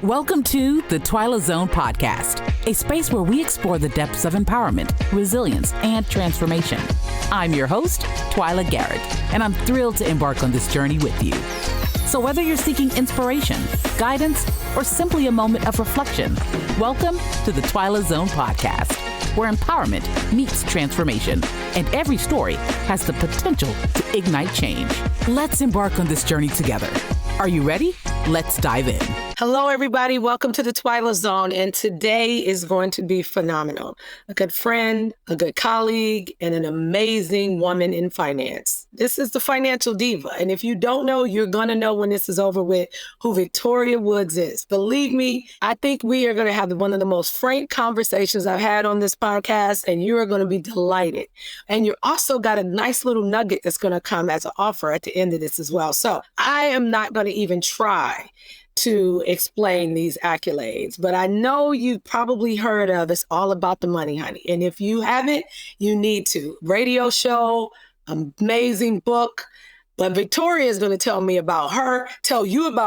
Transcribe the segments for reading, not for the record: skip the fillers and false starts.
Welcome to the Twyla Zone podcast, a space where we explore the depths of empowerment, resilience, and transformation. I'm your host, Twyla Garrett, and I'm thrilled to embark on this journey with you. So whether you're seeking inspiration, guidance, or simply a moment of reflection, welcome to the Twyla Zone podcast, where empowerment meets transformation, and every story has the potential to ignite change. Let's embark on this journey together. Are you ready? Let's dive in. Hello, everybody. Welcome to the Twyla Zone. And today is going to be phenomenal. A good friend, a good colleague, and an amazing woman in finance. This is the financial diva. And if you don't know, you're going to know when this is over with who Victoria Woods is. Believe me, I think we are going to have one of the most frank conversations I've had on this podcast, and you are going to be delighted. And you also got a nice little nugget that's going to come as an offer at the end of this as well. So I am not going to even try to explain these accolades, but I know you've probably heard of It's All About the Money, honey. And if you haven't, you need to. Radio show, amazing book. But Victoria is going to tell you about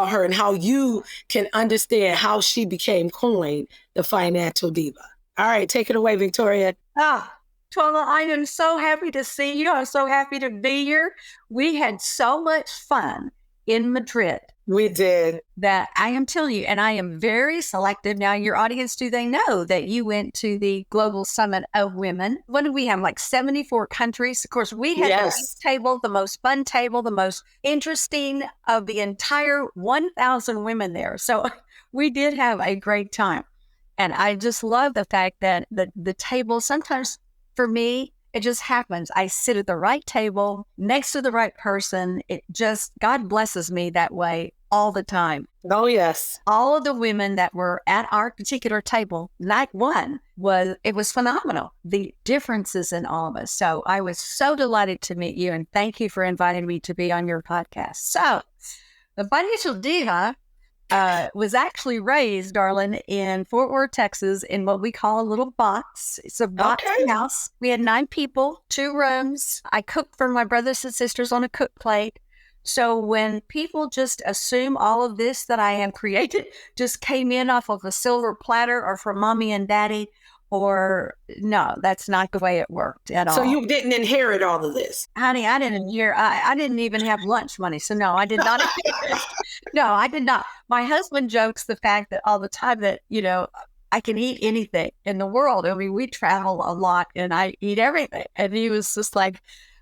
her, and how you can understand how she became coined the financial diva. All right, take it away, Victoria. Twyla, I am so happy to see you. I'm so happy to be here. We had so much fun in Madrid. We did. That I am telling you, and I am very selective. Now, your audience, do they know that you went to the Global Summit of Women? What did we have? Like 74 countries. Of course, we had the best table, the most fun table, the most interesting of the entire 1,000 women there. So we did have a great time. And I just love the fact that the table, sometimes for me, it just happens. I sit at the right table next to the right person. It just, God blesses me that way all the time. Oh, yes. All of the women that were at our particular table, not one, it was phenomenal. The differences in all of us. So I was so delighted to meet you, and thank you for inviting me to be on your podcast. So the Financial Diva was actually raised, darling, in Fort Worth, Texas, in what we call a little box. It's a box house. We had 9 people, 2 rooms. I cooked for my brothers and sisters on a cook plate. So when people just assume all of this that I have created just came in off of a silver platter or from mommy and daddy, or no, that's not the way it worked at all. So you didn't inherit all of this? Honey, I didn't even have lunch money. So no, I did not. No, I did not. My husband jokes the fact that all the time that, I can eat anything in the world. I mean, we travel a lot and I eat everything. And he was just like,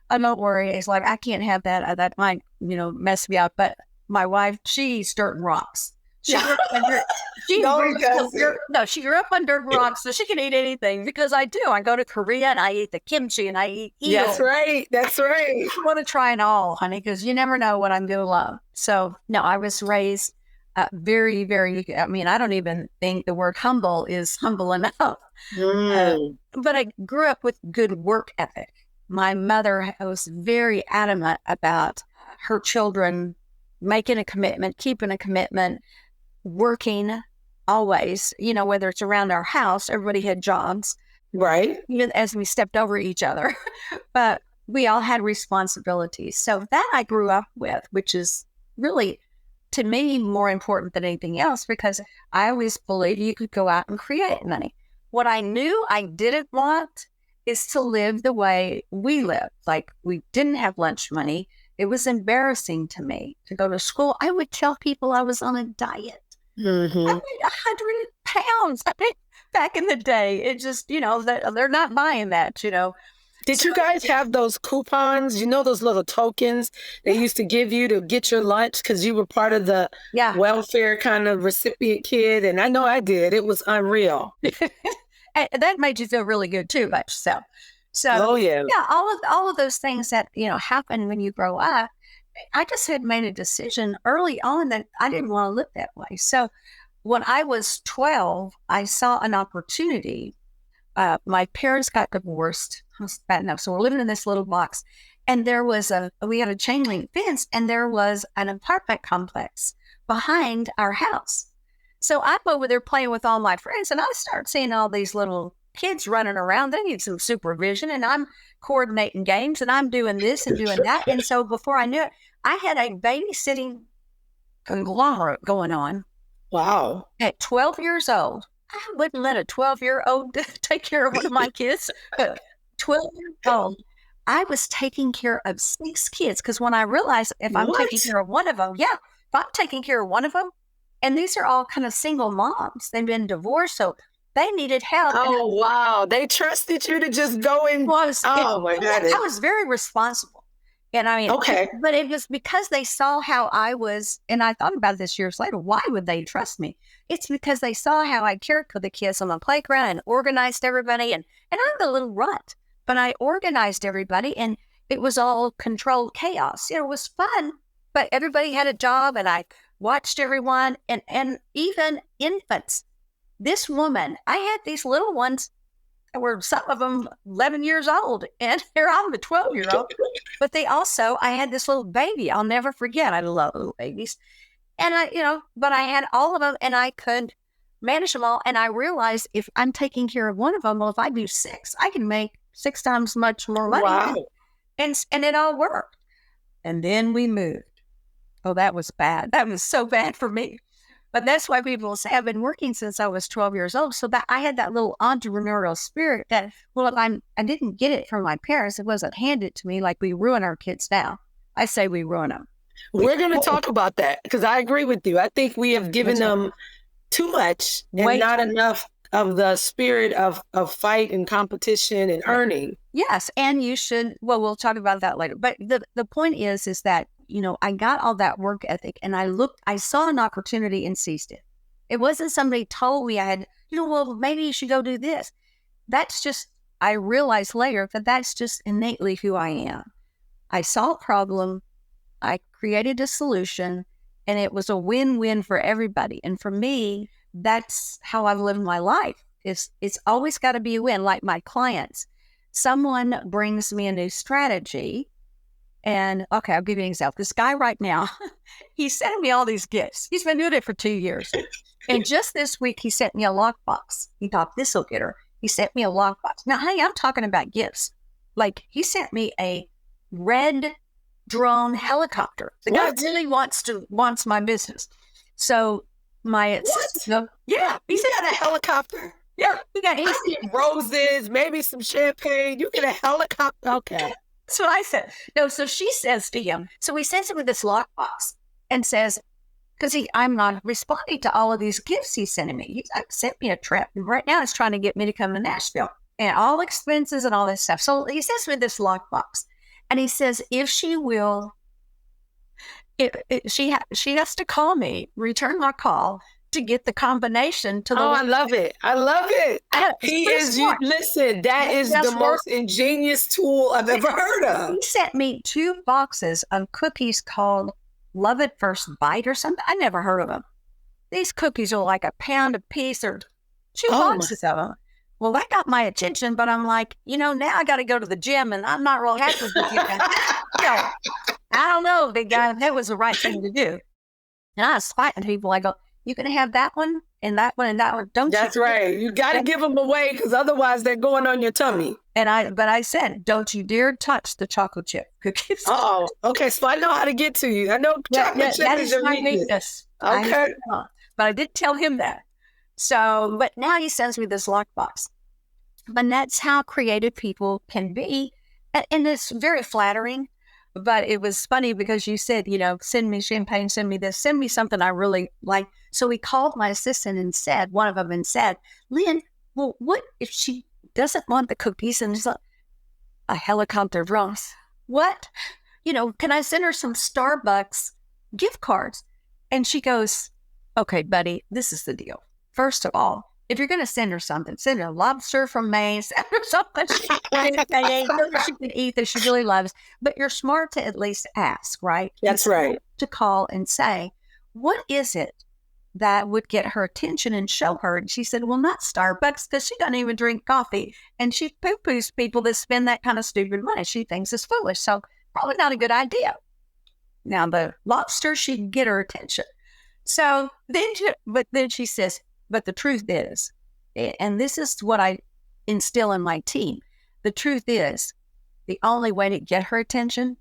oh, don't worry. He's like, I can't have that. That might, mess me up. But my wife, she eats dirt and rocks. She grew up under, she grew up under rocks, so she can eat anything because I do. I go to Korea and I eat the kimchi and I eat eel. That's right. I want to try it all, honey, because you never know what I'm going to love. So, no, I was raised very, very, I don't even think the word humble is humble enough. But I grew up with good work ethic. My mother was very adamant about her children making a commitment, keeping a commitment, working always, whether it's around our house, everybody had jobs. Right. Even as we stepped over each other, but we all had responsibilities. So that I grew up with, which is really, to me, more important than anything else, because I always believed you could go out and create money. What I knew I didn't want is to live the way we lived. Like, we didn't have lunch money. It was embarrassing to me to go to school. I would tell people I was on a diet. Mm-hmm. I weighed 100 pounds. Back in the day, it just, they're not buying that, Did you guys have those coupons? Those little tokens they used to give you to get your lunch because you were part of the welfare kind of recipient kid? And I know I did. It was unreal. And that made you feel really good too, about yourself. So, all of those things that, happen when you grow up. I just had made a decision early on that I didn't want to live that way. So when I was 12, I saw an opportunity. My parents got divorced. Bad enough. So we're living in this little box, and we had a chain link fence, and there was an apartment complex behind our house. So I'm over there playing with all my friends, and I start seeing all these little kids running around. They need some supervision, and I'm coordinating games, and I'm doing this and doing that. And so before I knew it, I had a babysitting conglomerate going on Wow. At 12 years old, I wouldn't let a 12-year-old take care of one of my kids. But 12 years old, I was taking care of 6 kids. Because when I realized if I'm taking What? care of one of them, if I'm taking care of one of them, and these are all kind of single moms, they've been divorced, so they needed help. Oh, wow. They trusted you to just go and, oh my I goodness. was very responsible. And I mean, Okay. but it was because they saw how I was, and I thought about this years later, why would they trust me? It's because they saw how I cared for the kids on the playground and organized everybody. And I'm the little runt, but I organized everybody, and it was all controlled chaos. It was fun, but everybody had a job, and I watched everyone, and even infants. This woman, I had these little ones, were some of them 11 years old, and here I'm a 12-year-old. But I had this little baby. I'll never forget. I love little babies. And but I had all of them, and I could manage them all. And I realized if I'm taking care of one of them, well, if I do 6, I can make 6 times much more money. Wow. And it all worked. And then we moved. Oh, that was bad. That was so bad for me. But that's why people say I've been working since I was 12 years old. So that I had that little entrepreneurial spirit that, well, if I didn't get it from my parents, it wasn't handed to me like we ruin our kids now. I say we ruin them. We're going to talk about that because I agree with you. I think we have given them too much and not enough of the spirit of fight and competition and earning. Yes. And you should, well, we'll talk about that later. But the point is that, I got all that work ethic, and I saw an opportunity and seized it. It wasn't somebody told me I had, well, maybe you should go do this. That's just, I realized later that that's just innately who I am. I saw a problem, I created a solution, and it was a win-win for everybody. And for me, that's how I've lived my life. It's always got to be a win. Like my clients, someone brings me a new strategy. And okay, I'll give you an example. This guy right now, he's sending me all these gifts. He's been doing it for 2 years. And just this week, he sent me a lockbox. He thought this will get her. He sent me a lockbox. Now, honey, I'm talking about gifts. Like, he sent me a red drone helicopter. The guy really wants my business. So my Yeah, he got a helicopter. Yeah, he got roses, maybe some champagne. You get a helicopter. Okay. That's what I said. No, so she says to him, so he sends him with this lockbox and says, because I'm not responding to all of these gifts he's sending me. He sent me a trip. And right now he's trying to get me to come to Nashville and all expenses and all this stuff. So he sends me this lockbox, and he says, if she will, she has to call me, return my call, to get the combination to the. I love it. I love it. Listen, that is the most ingenious tool I've ever heard of. He sent me 2 boxes of cookies called Love at First Bite or something. I never heard of them. These cookies are like £1 a piece or 2 boxes of them. Well, that got my attention, but I'm like, now I got to go to the gym, and I'm not real happy with you. I don't know, big guy. That was the right thing to do. And I was fighting people. I go, you can have that one and that one and that one. That's right. You got to give them away because otherwise they're going on your tummy. But I said, don't you dare touch the chocolate chip cookies. Oh, okay. So I know how to get to you. I know chocolate chip is your weakness. Okay. But I did tell him that. So, but now he sends me this lockbox. But that's how creative people can be. And it's very flattering. But it was funny because you said, send me champagne, send me this, send me something I really like. So he called my assistant and said, one of them, and said, Lynn, well, what if she doesn't want the cookies and it's a helicopter Ross? What? Can I send her some Starbucks gift cards? And she goes, okay, buddy, this is the deal. First of all, if you're going to send her something, send her a lobster from Maine, send her something she can eat that she really loves. But you're smart to at least ask, right? That's right. To call and say, what is it that would get her attention and show her? And she said, well, not Starbucks, because she doesn't even drink coffee. And she poo-poos people that spend that kind of stupid money. She thinks it's foolish. So probably not a good idea. Now, the lobster, she can get her attention. So then she says, but the truth is, and this is what I instill in my team, the truth is, the only way to get her attention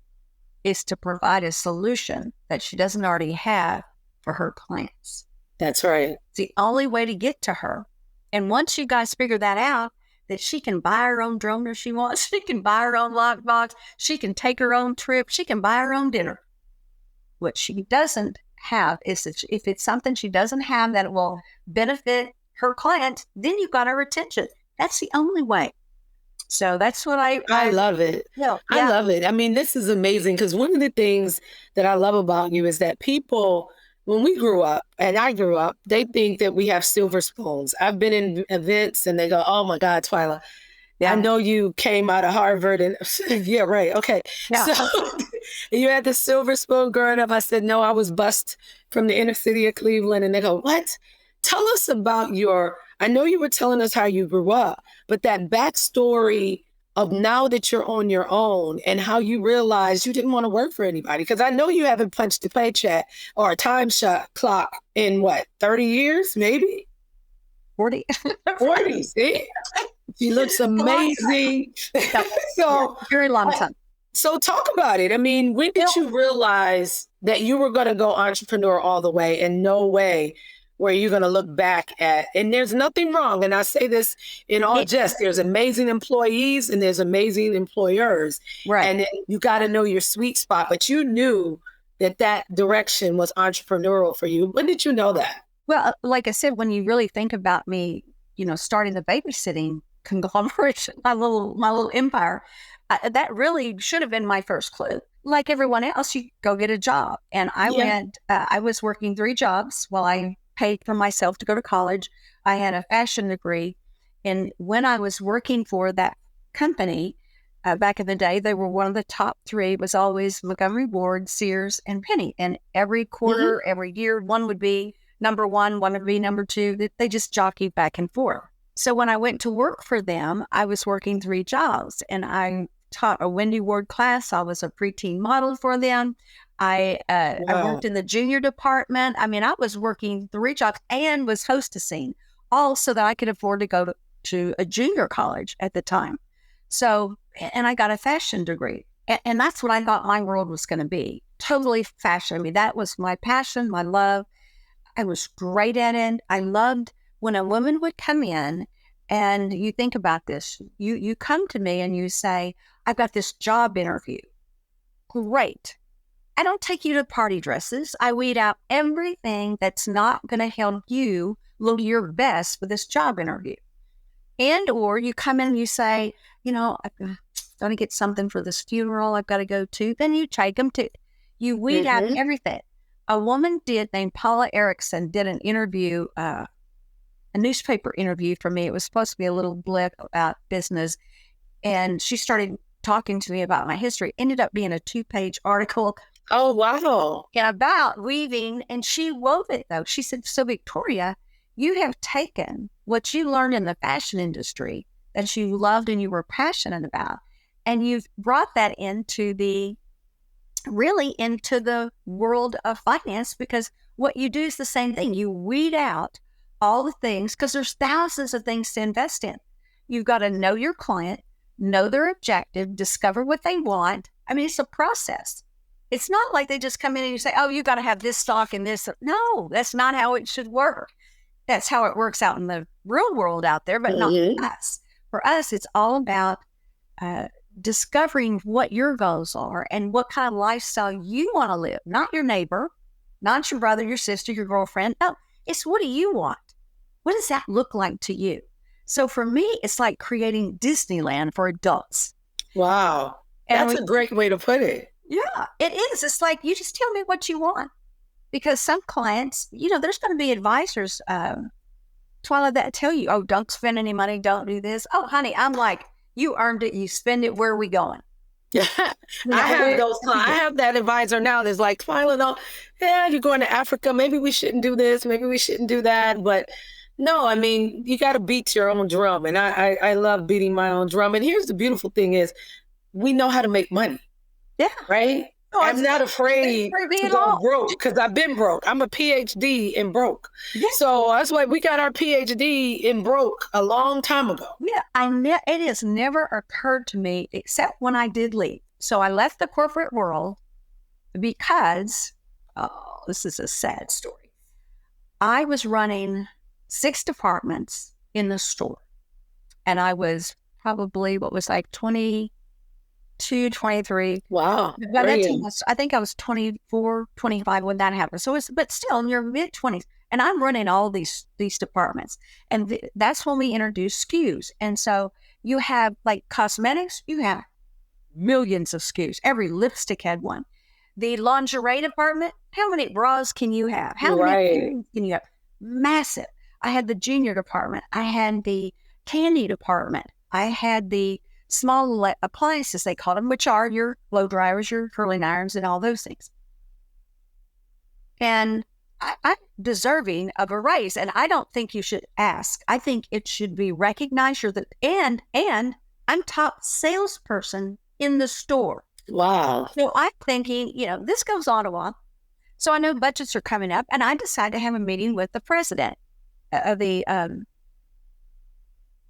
is to provide a solution that she doesn't already have for her clients. That's right. It's the only way to get to her. And once you guys figure that out, that she can buy her own drone if she wants, she can buy her own lockbox, she can take her own trip, she can buy her own dinner. What she doesn't have is that if it's something she doesn't have that will benefit her client, then you've got her attention. That's the only way. So that's what I love it. I love it. I mean, this is amazing because one of the things that I love about you is that people, when we grew up and I grew up, they think that we have silver spoons. I've been in events and they go, oh my God, Twyla, I know you came out of Harvard and yeah, right. Okay. Yeah. So you had the silver spoon growing up. I said, no, I was bused from the inner city of Cleveland. And they go, what? Tell us about I know you were telling us how you grew up, but that backstory of now that you're on your own and how you realized you didn't want to work for anybody. Because I know you haven't punched a paycheck or a time shot clock in 30 years, maybe? 40. 40, see? She looks amazing. So very long time. So talk about it. I mean, when did you realize that you were going to go entrepreneur all the way and no way where you're going to look back at, and there's nothing wrong. And I say this in all jest, there's amazing employees and there's amazing employers. Right. And you got to know your sweet spot, but you knew that direction was entrepreneurial for you. When did you know that? Well, like I said, when you really think about me, starting the babysitting conglomeration, my little empire, that really should have been my first clue. Like everyone else, you go get a job. And I was working 3 jobs while I paid for myself to go to college. I had a fashion degree. And when I was working for that company, back in the day, they were one of the top 3. It was always Montgomery Ward, Sears, and Penny. And every quarter, every year, one would be number 1, one would be number 2. They just jockeyed back and forth. So when I went to work for them, I was working 3 jobs. And I taught a Wendy Ward class. I was a preteen model for them. I worked in the junior department. I mean, I was working 3 jobs and was hostessing, all so that I could afford to go to a junior college at the time. So, and I got a fashion degree. And that's what I thought my world was going to be. Totally fashion. I mean, that was my passion, my love. I was great at it. I loved when a woman would come in, and you think about this. You come to me and you say, I've got this job interview. Great. I don't take you to party dresses. I weed out everything that's not going to help you look your best for this job interview. And or you come in and you say, I'm going to get something for this funeral I've got to go to. Then you take them to, you weed out everything. A woman named Paula Erickson did an interview, a newspaper interview for me. It was supposed to be a little blip about business. And she started talking to me about my history. Ended up being a 2-page article. Oh, wow. And about weaving. And she wove it, though. She said, so Victoria, you have taken what you learned in the fashion industry that you loved and you were passionate about, and you've brought that into the world of finance, because what you do is the same thing. You weed out all the things, because there's thousands of things to invest in. You've got to know your client, know their objective, discover what they want. I mean, it's a process. It's not like they just come in and you say, oh, you got to have this stock and this. No, that's not how it should work. That's how it works out in the real world out there, but not for us. For us, it's all about discovering what your goals are and what kind of lifestyle you want to live. Not your neighbor, not your brother, your sister, your girlfriend. No, it's what do you want? What does that look like to you? So for me, it's like creating Disneyland for adults. Wow. That's a great way to put it. Yeah, it is. It's like, you just tell me what you want. Because some clients, there's going to be advisors, Twyla, that tell you, oh, don't spend any money, don't do this. Oh, honey, I'm like, you earned it, you spend it, where are we going? Yeah, I have that advisor now that's like, Twyla, no, you're going to Africa, maybe we shouldn't do this, maybe we shouldn't do that. But no, I mean, you got to beat your own drum. And I love beating my own drum. And here's the beautiful thing is, we know how to make money. Yeah. Right? No, I'm not afraid to go broke, because I've been broke. I'm a PhD in broke. Yeah. So that's why we got our PhD in broke a long time ago. Yeah, it has never occurred to me, except when I did leave. So I left the corporate world because, this is a sad story. I was running 6 departments in the store. And I was probably, 22, 23. Wow. By that time, I think I was 24, 25 when that happened. So but still in your mid-20s. And I'm running all these departments. And that's when we introduced SKUs. And so you have like cosmetics, you have millions of SKUs. Every lipstick had one. The lingerie department, how many bras can you have? How many earrings can you have? Massive. I had the junior department. I had the candy department. I had the small appliances, they call them, which are your blow dryers, your curling irons, and all those things. And I'm deserving of a raise, and I don't think you should ask. I think it should be recognized. And I'm top salesperson in the store. Wow. So I'm thinking, this goes on a while. So I know budgets are coming up, and I decided to have a meeting with the president of the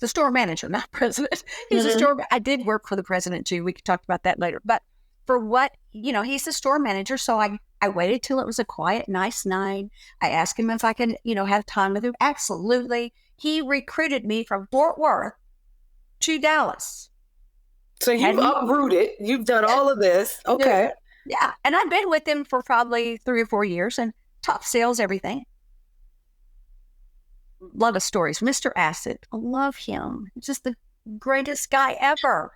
store manager, not president. He's a store. I did work for the president too. We could talk about that later. But for what, he's the store manager. So I waited till it was a quiet, nice night. I asked him if I could, have time with him. Absolutely. He recruited me from Fort Worth to Dallas. So you've uprooted. You've done all of this. Okay. Yeah. And I've been with him for probably 3 or 4 years and top sales, everything. Love his stories. Mr. Acid. I love him. Just the greatest guy ever.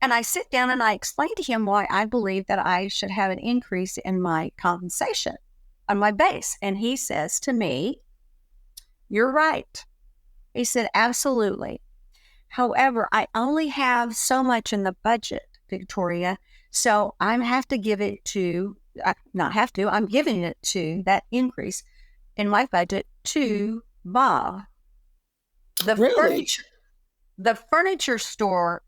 And I sit down and I explain to him why I believe that I should have an increase in my compensation on my base. And he says to me, "You're right." He said, "Absolutely. However, I only have so much in the budget, Victoria. So I have to give it to, I'm giving it to that increase in my budget to Bob, the furniture store,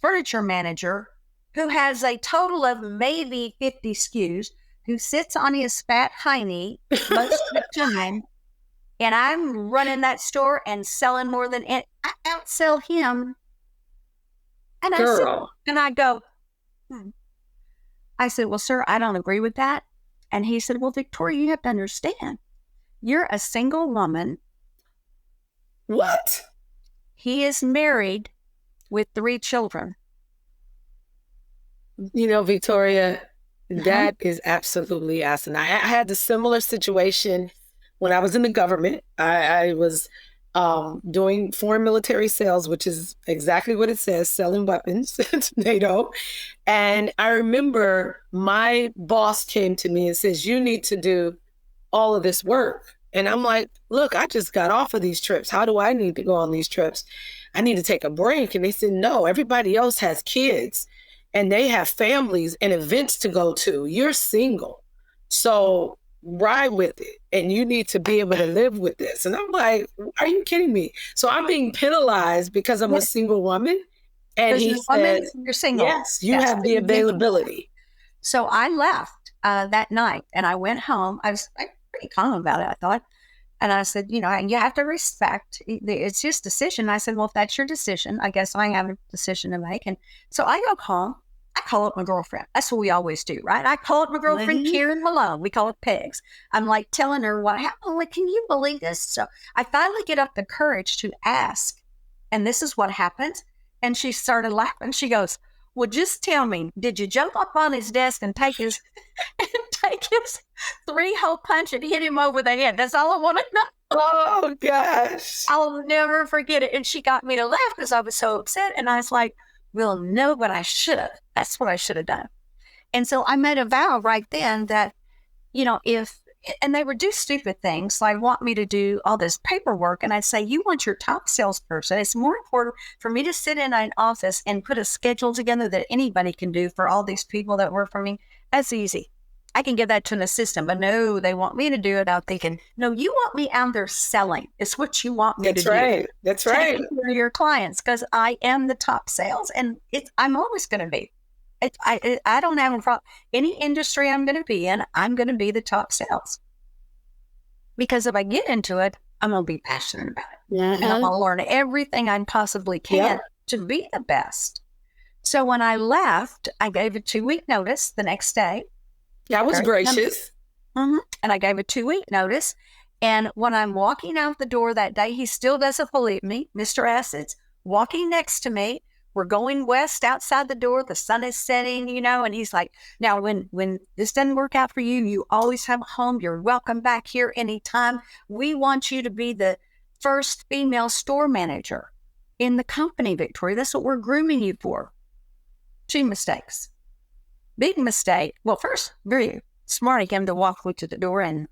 furniture manager, who has a total of maybe 50 SKUs, who sits on his fat hiney most of the time, and I'm running that store and selling more than I outsell him." And I go, I said, "Well, sir, I don't agree with that." And he said, "Well, Victoria, you have to understand, you're a single woman." What? He is married with 3 children. Victoria, that is absolutely asinine. I had a similar situation when I was in the government. I was doing foreign military sales, which is exactly what it says, selling weapons to NATO. And I remember my boss came to me and says, "You need to do all of this work." And I'm like, "Look, I just got off of these trips. How do I need to go on these trips? I need to take a break." And they said, "No, everybody else has kids and they have families and events to go to. You're single. So ride with it. And you need to be able to live with this." And I'm like, "Are you kidding me?" So I'm being penalized because I'm a single woman. And he said, "You're single. Yes, you have the availability." So I left that night and I went home. I was pretty calm about it, I thought. And I said, and you have to respect, it's his decision. I said, "Well, if that's your decision, I guess I have a decision to make." And so I go home. I call up my girlfriend. That's what we always do, right? I call up my girlfriend, Karen Malone. We call it Pegs. I'm like telling her what happened. I'm like, "Can you believe this?" So I finally get up the courage to ask, and this is what happened. And she started laughing. She goes, "Well, just tell me, did you jump up on his desk and take his 3-hole punch and hit him over the head? That's all I want to know." Oh, gosh. I'll never forget it. And she got me to laugh because I was so upset. And I was like, "Well, no, but I should have. That's what I should have done." And so I made a vow right then that, and they would do stupid things, like want me to do all this paperwork. And I'd say, "You want your top salesperson. It's more important for me to sit in an office and put a schedule together that anybody can do for all these people that work for me. That's easy. I can give that to an assistant." But no, they want me to do it. I'm thinking, "No, you want me out there selling. It's what you want me to do. That's right. Taking care of your clients, because I am the top sales, and I'm always going to be. I don't have a problem. Any industry I'm going to be in, I'm going to be the top sales. Because if I get into it, I'm going to be passionate about it. And I'm going to learn everything I possibly can to be the best." So when I left, I gave a 2-week notice the next day. That was gracious. And I gave a 2-week notice. And when I'm walking out the door that day, he still doesn't believe me. Mr. Acid's walking next to me. We're going west outside the door. The sun is setting, and he's like, now, when this doesn't work out for you, you always have a home. You're welcome back here anytime. We want you to be the first female store manager in the company, Victoria. That's what we're grooming you for. 2 mistakes. Big mistake. Well, first, very smart of him to walk me to the door and,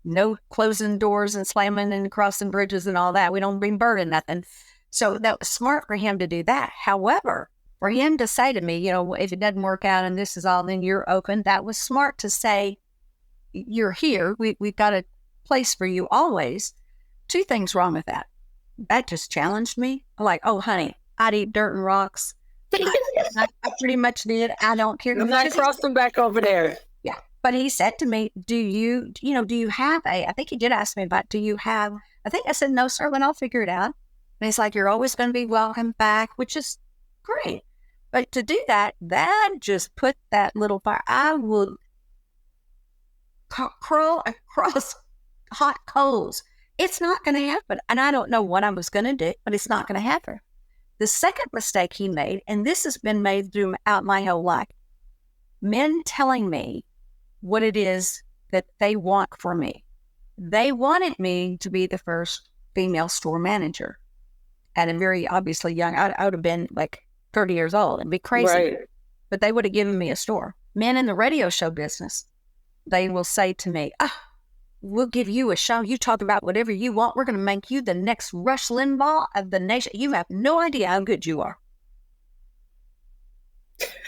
no closing doors and slamming and crossing bridges and all that. We don't bring burden, nothing. So that was smart for him to do that. However, for him to say to me, if it doesn't work out and this is all, then you're open. That was smart to say, you're here. We've got a place for you always. 2 things wrong with that. That just challenged me. I'm like, oh, honey, I'd eat dirt and rocks. I pretty much did. I don't care. I'm not crossing back over there. Yeah. But he said to me, do you have I think he did ask me about, I think I said, no, sir, but I'll figure it out. And he's like, you're always going to be welcome back, which is great. But to do that just put that little fire. I would crawl across hot coals. It's not going to happen. And I don't know what I was going to do, but it's not going to happen. The second mistake he made, and this has been made throughout my whole life, men telling me what it is that they want for me. They wanted me to be the first female store manager at a very obviously young, I would have been like 30 years old and be crazy. Right. But they would have given me a store. Men in the radio show business, they will say to me, we'll give you a show. You talk about whatever you want. We're going to make you the next Rush Limbaugh of the nation. You have no idea how good you are.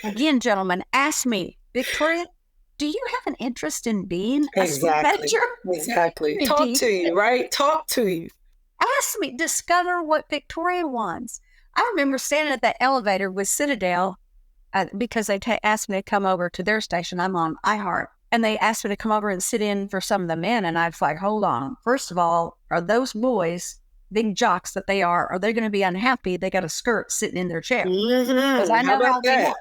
Again, gentlemen, ask me, Victoria, do you have an interest in being a store manager? Exactly. Talk to you, right? Talk to you. Ask me, discover what Victoria wants. I remember standing at that elevator with Citadel because they asked me to come over to their station. I'm on iHeart. And they asked me to come over and sit in for some of the men. And I was like, hold on. First of all, are those boys, big jocks that they are they going to be unhappy? They got a skirt sitting in their chair. Because I know how they are.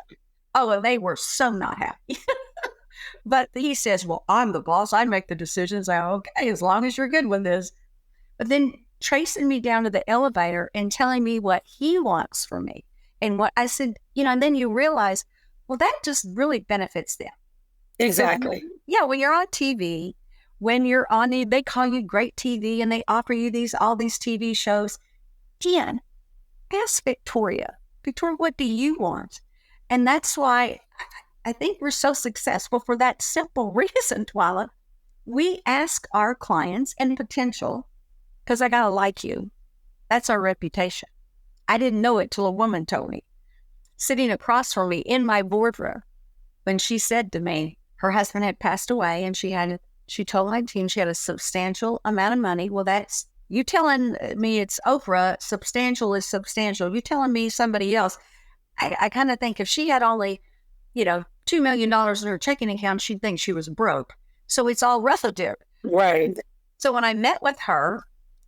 Oh, and they were so not happy. But he says, well, I'm the boss. I make the decisions. Okay, as long as you're good with this. But then tracing me down to the elevator and telling me what he wants for me. And what I said, and then you realize, well, that just really benefits them. Exactly. So, when you're on TV, when you're on they call you great TV and they offer you all these TV shows. Again, ask Victoria, what do you want? And that's why I think we're so successful for that simple reason, Twyla. We ask our clients and potential, because I got to like you. That's our reputation. I didn't know it till a woman told me. Sitting across from me in my boardroom, when she said to me, her husband had passed away and she told my team she had a substantial amount of money. Well, that's, you telling me it's Oprah, substantial is substantial. You telling me somebody else, I kind of think if she had only, $2 million in her checking account, she'd think she was broke. So it's all relative. Right. So when I met with her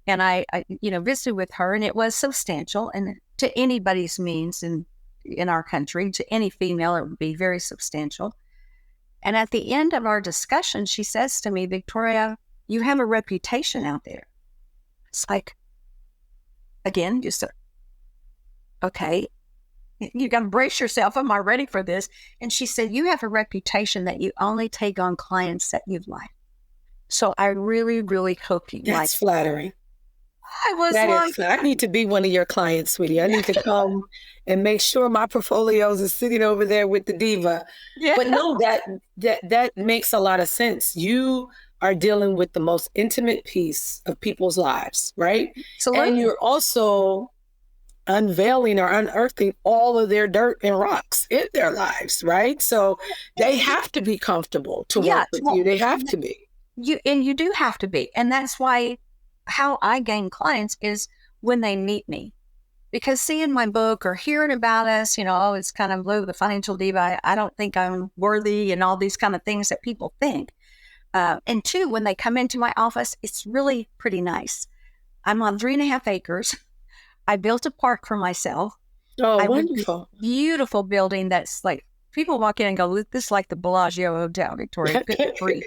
and I visited with her, and it was substantial, and to anybody's means in our country, to any female, it would be very substantial. And at the end of our discussion, she says to me, Victoria, you have a reputation out there. It's like, again, just okay, you got to brace yourself. Am I ready for this? And she said, you have a reputation that you only take on clients that you've liked. So I really, really hope you like. That's flattering. I was I need to be one of your clients, sweetie. I need to come and make sure my portfolios are sitting over there with the diva. Yeah. But no, that makes a lot of sense. You are dealing with the most intimate piece of people's lives, right? Absolutely. And you're also unveiling or unearthing all of their dirt and rocks in their lives, right? So they have to be comfortable to work with you. They have to be. You do have to be. And that's why how I gain clients is when they meet me. Because seeing my book or hearing about us, it's kind of the financial diva. I don't think I'm worthy and all these kind of things that people think. And 2, when they come into my office, it's really pretty nice. I'm on 3.5 acres. I built a park for myself. Oh, wonderful. Beautiful building that's like, people walk in and go, this is like the Bellagio Hotel, Victoria, free.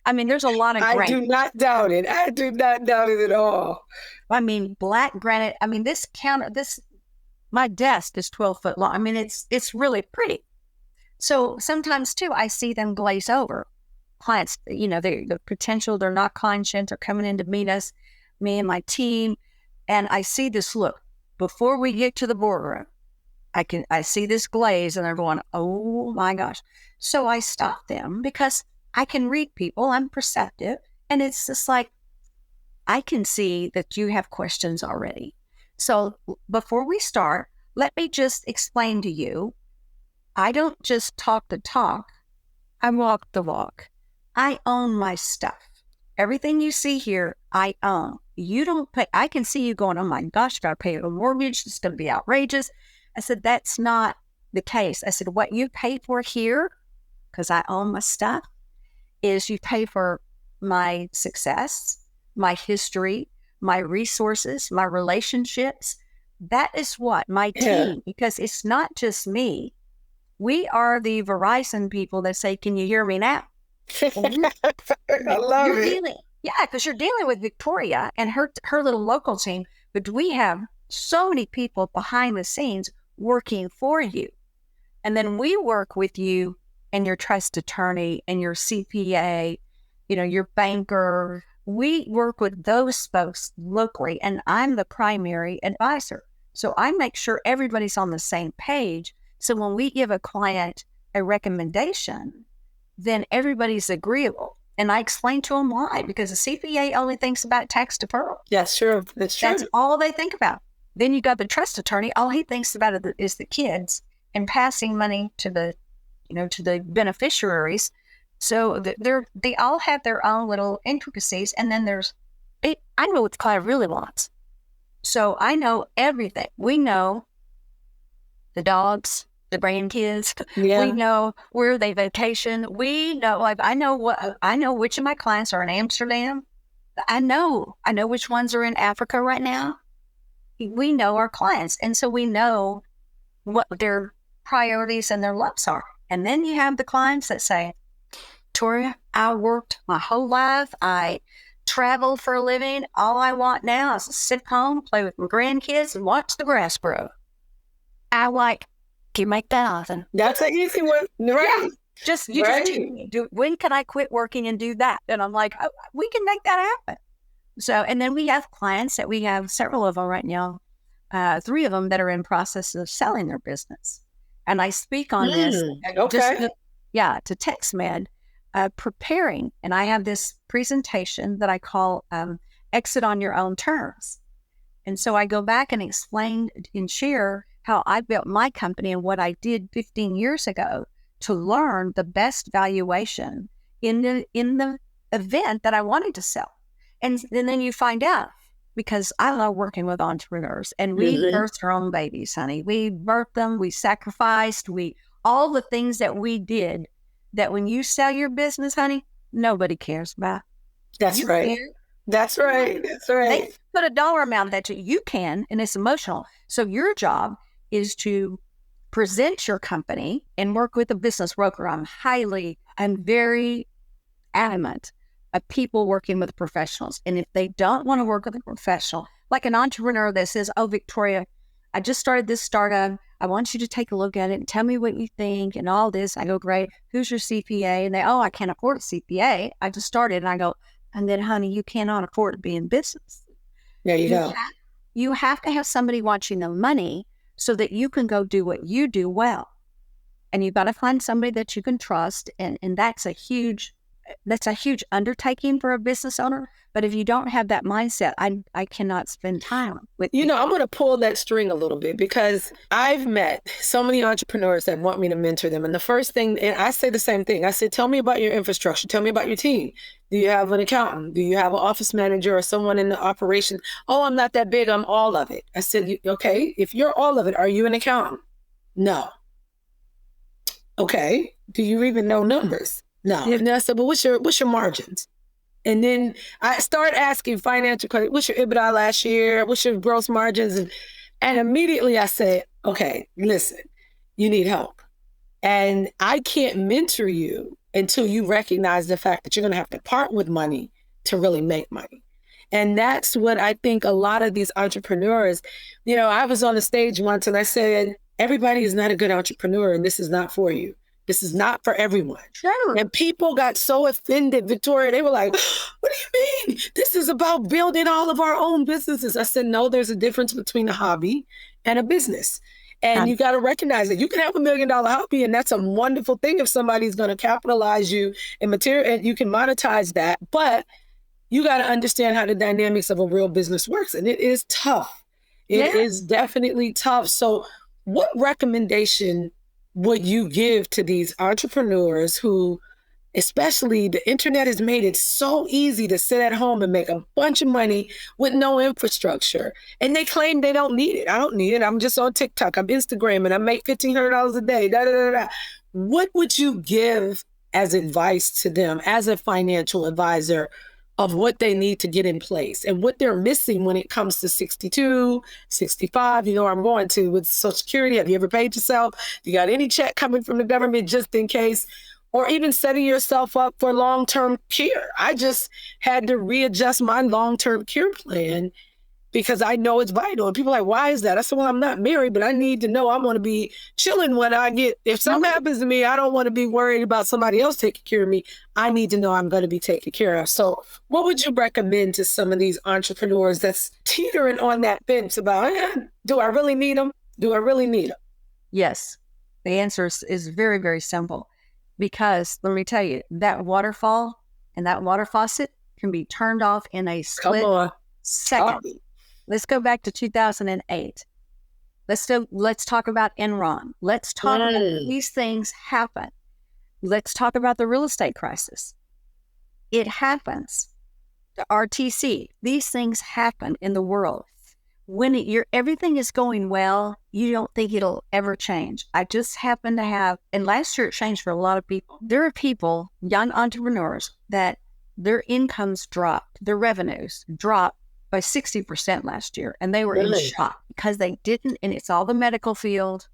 I mean, there's a lot of I granite. do not doubt it. I do not doubt it at all. I mean, black granite. I mean, my desk is 12 foot long. I mean, it's really pretty. So sometimes too, I see them glaze over. Clients, the potential, they're not conscious, they're coming in to meet us, me and my team. And I see this look before we get to the boardroom. I see this glaze and they're going, oh my gosh. So I stop them because I can read people. I'm perceptive. And it's just like, I can see that you have questions already. So before we start, let me just explain to you, I don't just talk the talk, I walk the walk. I own my stuff. Everything you see here, I own. You don't pay. I can see you going, oh my gosh, got to pay a mortgage. It's going to be outrageous. I said, that's not the case. I said, what you pay for here, because I own my stuff, is you pay for my success, my history, my resources, my relationships. That is what my team, because it's not just me. We are the Verizon people that say, can you hear me now? I love it. Because you're dealing with Victoria and her little local team, but we have so many people behind the scenes working for you. And then we work with you and your trust attorney and your CPA, your banker. We work with those folks locally, and I'm the primary advisor. So I make sure everybody's on the same page. So when we give a client a recommendation, then everybody's agreeable. And I explain to them why, because the CPA only thinks about tax deferral. Yes, sure. That's true. That's all they think about. Then you got the trust attorney. All he thinks about is the kids and passing money to the beneficiaries. So they all have their own little intricacies. And then I know what the client really wants. So I know everything. We know the dogs, the grandkids. Yeah. We know where they vacation. We know, I know which of my clients are in Amsterdam. I know which ones are in Africa right now. We know our clients. And so we know what their priorities and their loves are. And then you have the clients that say, Victoria, I worked my whole life. I traveled for a living. All I want now is to sit home, play with my grandkids, and watch the grass grow. I like, can you make that often? That's an easy one, right? Yeah. Just teach me. When can I quit working and do that? And I'm like, oh, we can make that happen. So, and then we have clients that we have several of them right now, 3 of them that are in process of selling their business. And I speak on this to TextMed, preparing. And I have this presentation that I call Exit on Your Own Terms. And so I go back and explain and share how I built my company and what I did 15 years ago to learn the best valuation in the event that I wanted to sell. And then you find out, because I love working with entrepreneurs, and we birthed our own babies, honey. We birthed them, we sacrificed, all the things that we did that when you sell your business, honey, nobody cares about. That's right. That's right. That's right. They put a dollar amount that you can, and it's emotional. So your job is to present your company and work with a business broker. I'm very adamant of people working with professionals. And if they don't want to work with a professional, like an entrepreneur that says, oh, Victoria, I just started this startup. I want you to take a look at it and tell me what you think and all this. I go, great. Who's your CPA? And I can't afford a CPA. I just started. And I go, and then, honey, you cannot afford to be in business. There you go. You have to have somebody watching the money so that you can go do what you do well. And you've got to find somebody that you can trust. And that's a huge undertaking for a business owner. But if you don't have that mindset, I cannot spend time with you. I'm going to pull that string a little bit, because I've met so many entrepreneurs that want me to mentor them. And the first thing, and I say the same thing, I said, tell me about your infrastructure. Tell me about your team. Do you have an accountant? Do you have an office manager or someone in the operation? Oh, I'm not that big. I'm all of it. I said, okay, if you're all of it, are you an accountant? No. Okay. Do you even know numbers? No. And then I said, well, what's your margins? And then I start asking financial credit, what's your EBITDA last year? What's your gross margins? And immediately I said, okay, listen, you need help. And I can't mentor you until you recognize the fact that you're going to have to part with money to really make money. And that's what I think a lot of these entrepreneurs, I was on the stage once and I said, everybody is not a good entrepreneur and this is not for you. This is not for everyone. Sure. And people got so offended, Victoria. They were like, what do you mean? This is about building all of our own businesses. I said, no, there's a difference between a hobby and a business. And you got to recognize that you can have $1 million hobby, and that's a wonderful thing if somebody's going to capitalize you in material, and you can monetize that. But you got to understand how the dynamics of a real business works. And it is tough. It is definitely tough. So what recommendation would you give to these entrepreneurs who, especially the internet has made it so easy to sit at home and make a bunch of money with no infrastructure. And they claim they don't need it. I don't need it. I'm just on TikTok. I'm Instagram and I make $1,500 a day. Da, da, da, da. What would you give as advice to them as a financial advisor of what they need to get in place and what they're missing when it comes to 62, 65, I'm going to with Social Security. Have you ever paid yourself? You got any check coming from the government just in case? Or even setting yourself up for long-term care. I just had to readjust my long-term care plan because I know it's vital. And people are like, why is that? I said, well, I'm not married, but I need to know I want to be chilling when if something happens to me, I don't want to be worried about somebody else taking care of me. I need to know I'm going to be taken care of. So what would you recommend to some of these entrepreneurs that's teetering on that fence about, do I really need them? Do I really need them? Yes. The answer is very, very simple. Because let me tell you, that waterfall and that water faucet can be turned off in a split second. Let's go back to 2008. Let's talk about Enron. Let's talk about these things happen. Let's talk about the real estate crisis. It happens. The RTC. These things happen in the world. When everything is going well, you don't think it'll ever change. I just happen to have, and last year it changed for a lot of people. There are people, young entrepreneurs, that their incomes dropped, their revenues dropped by 60% last year. And they were in shock because they didn't, and it's all the medical field,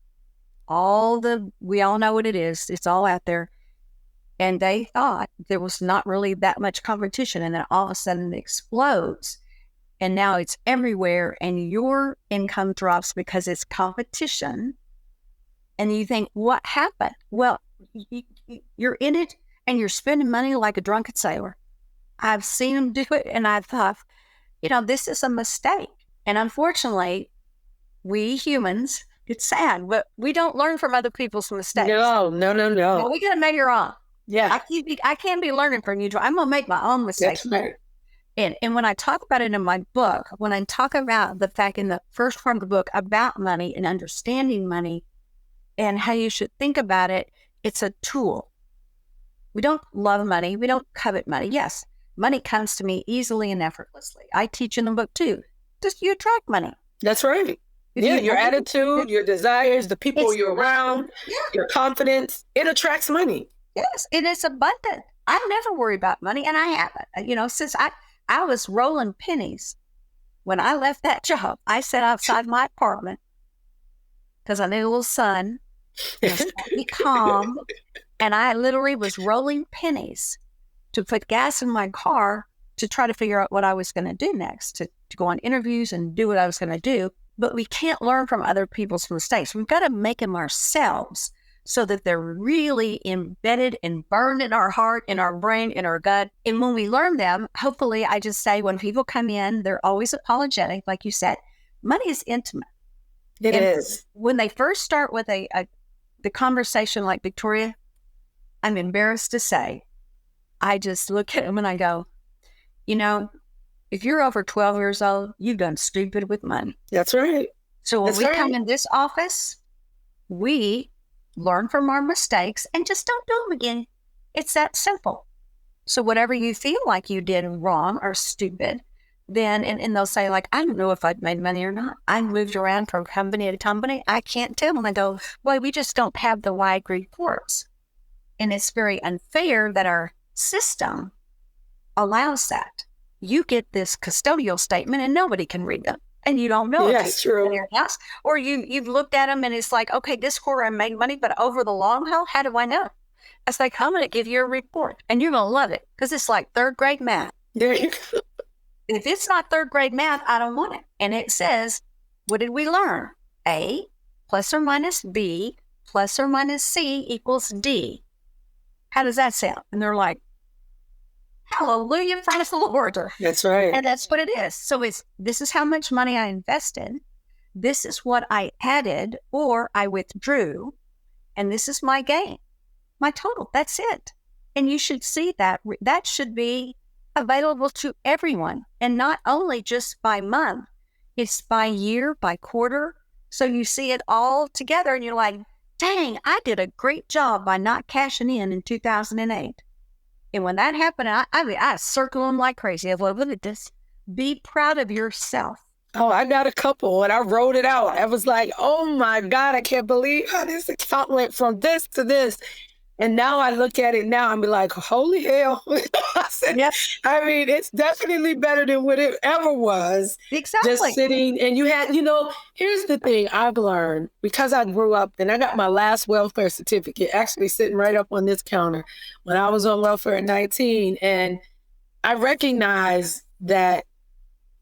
we all know what it is. It's all out there. And they thought there was not really that much competition. And then all of a sudden it explodes. And now it's everywhere, and your income drops because it's competition. And you think, what happened? Well, you're in it, and you're spending money like a drunken sailor. I've seen them do it, and I thought, this is a mistake. And unfortunately, we humans, it's sad, but we don't learn from other people's mistakes. No. Well, we got to make our own. Yeah. I can't be learning from you. I'm going to make my own mistakes. That's right. And when I talk about it in my book, when I talk about the fact in the first part of the book about money and understanding money and how you should think about it, it's a tool. We don't love money. We don't covet money. Yes, money comes to me easily and effortlessly. I teach in the book too. Just you attract money. That's right. Your attitude, your desires, the people you're around, your confidence, it attracts money. Yes, and it's abundant. I never worry about money, and I haven't. Since I was rolling pennies. When I left that job, I sat outside my apartment because I need a little sun, be calm, and I literally was rolling pennies to put gas in my car to try to figure out what I was going to do next, to go on interviews and do what I was going to do. But we can't learn from other people's mistakes. We've got to make them ourselves so that they're really embedded and burned in our heart, in our brain, in our gut. And when we learn them, hopefully, I just say when people come in, they're always apologetic. Like you said, money is intimate. It is. When they first start with the conversation like, Victoria, I'm embarrassed to say, I just look at them and I go, if you're over 12 years old, you've done stupid with money. That's right. So when we come in this office, we learn from our mistakes and just don't do them again. It's that simple. So whatever you feel like you did wrong or stupid, then, and they'll say like, I don't know if I've made money or not. I moved around from company to company. I can't tell. And I go, well, we just don't have the wide reports. And it's very unfair that our system allows that. You get this custodial statement and nobody can read them. And you don't know if it's true. In your house. Or you've looked at them and it's like, okay, this quarter I made money, but over the long haul, how do I know? I was like, I'm going to give you a report and you're going to love it because it's like third grade math. There you go. If it's not third grade math, I don't want it. And it says, what did we learn? A plus or minus B plus or minus C equals D. How does that sound? And they're like, hallelujah, praise the Lord. That's right. And that's what it is. So this is how much money I invested. This is what I added or I withdrew. And this is my gain, my total. That's it. And you should see that. That should be available to everyone. And not only just by month, it's by year, by quarter. So you see it all together and you're like, dang, I did a great job by not cashing in 2008. And when that happened, I circle them like crazy. I look at this. Be proud of yourself. Oh, I got a couple and I wrote it out. I was like, oh my God, I can't believe how this account went from this to this. And now I look at it now and be like, holy hell. I said, Yep. I mean, it's definitely better than what it ever was. Exactly. Just sitting and you had, here's the thing I've learned because I grew up and I got my last welfare certificate actually sitting right up on this counter when I was on welfare at 19. And I recognized that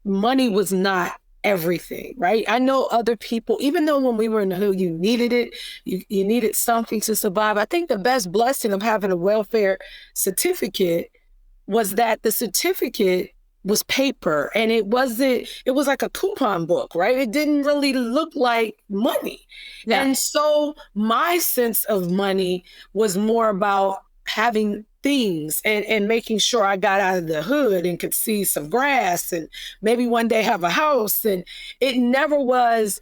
money was not everything, right? I know other people, even though when we were in the hood, you needed it, you needed something to survive. I think the best blessing of having a welfare certificate was that the certificate was paper and it was like a coupon book, right? It didn't really look like money. Yeah. And so my sense of money was more about having things and making sure I got out of the hood and could see some grass and maybe one day have a house. And it never was,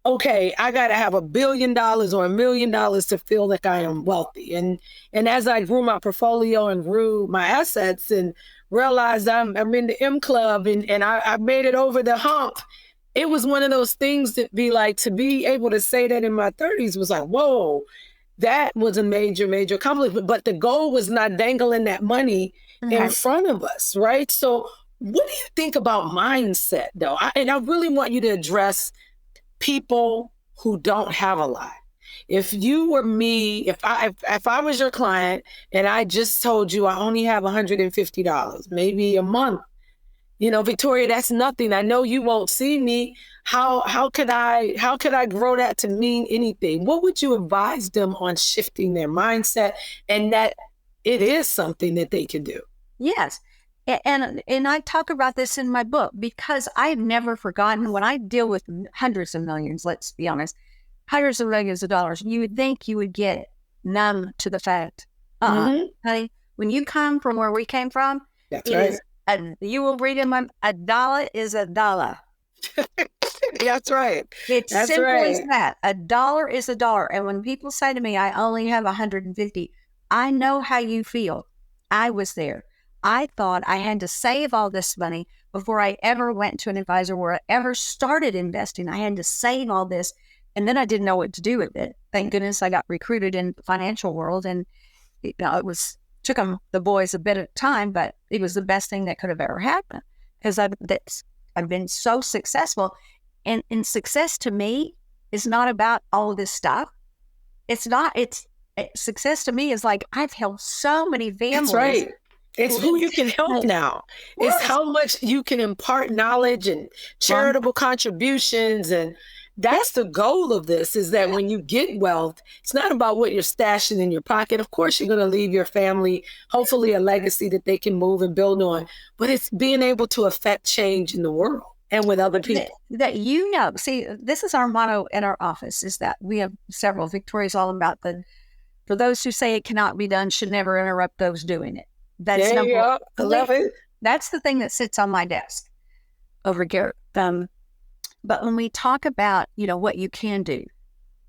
okay, I got to have $1 billion or $1 million to feel like I am wealthy. And as I grew my portfolio and grew my assets and realized I'm in the M Club and I made it over the hump, it was one of those things that be like, to be able to say that in my 30s was like, whoa, that was a major, major accomplishment. But the goal was not dangling that money in front of us, right? So what do you think about mindset, though? And I really want you to address people who don't have a lot. If you were me, if I was your client and I just told you I only have $150, maybe a month, Victoria, that's nothing. I know you won't see me. How could I grow that to mean anything? What would you advise them on shifting their mindset and that it is something that they can do? Yes. And I talk about this in my book because I've never forgotten when I deal with hundreds of millions, let's be honest, hundreds of millions of dollars, you would think you would get numb to the fact, honey, when you come from where we came from, that's right. You will read in my, a dollar is a dollar. That's right. It's simple as that. A dollar is a dollar. And when people say to me, I only have 150, I know how you feel. I was there. I thought I had to save all this money before I ever went to an advisor or I ever started investing. I had to save all this. And then I didn't know what to do with it. Thank goodness I got recruited in the financial world. And it took the boys a bit of time, but it was the best thing that could have ever happened because I've been so successful. And success to me is not about all of this stuff. Success to me is like, I've helped so many families. That's right. It's who you can help now. Yes. It's how much you can impart knowledge and charitable contributions. And that's the goal of this, is that when you get wealth, it's not about what you're stashing in your pocket. Of course, you're going to leave your family, hopefully a legacy that they can move and build on. But it's being able to affect change in the world and with other people. See, this is our motto in our office, is that we have several. Victoria's all about for those who say it cannot be done, should never interrupt those doing it. That's there you go. I love it. That's the thing that sits on my desk over here. But when we talk about, what you can do,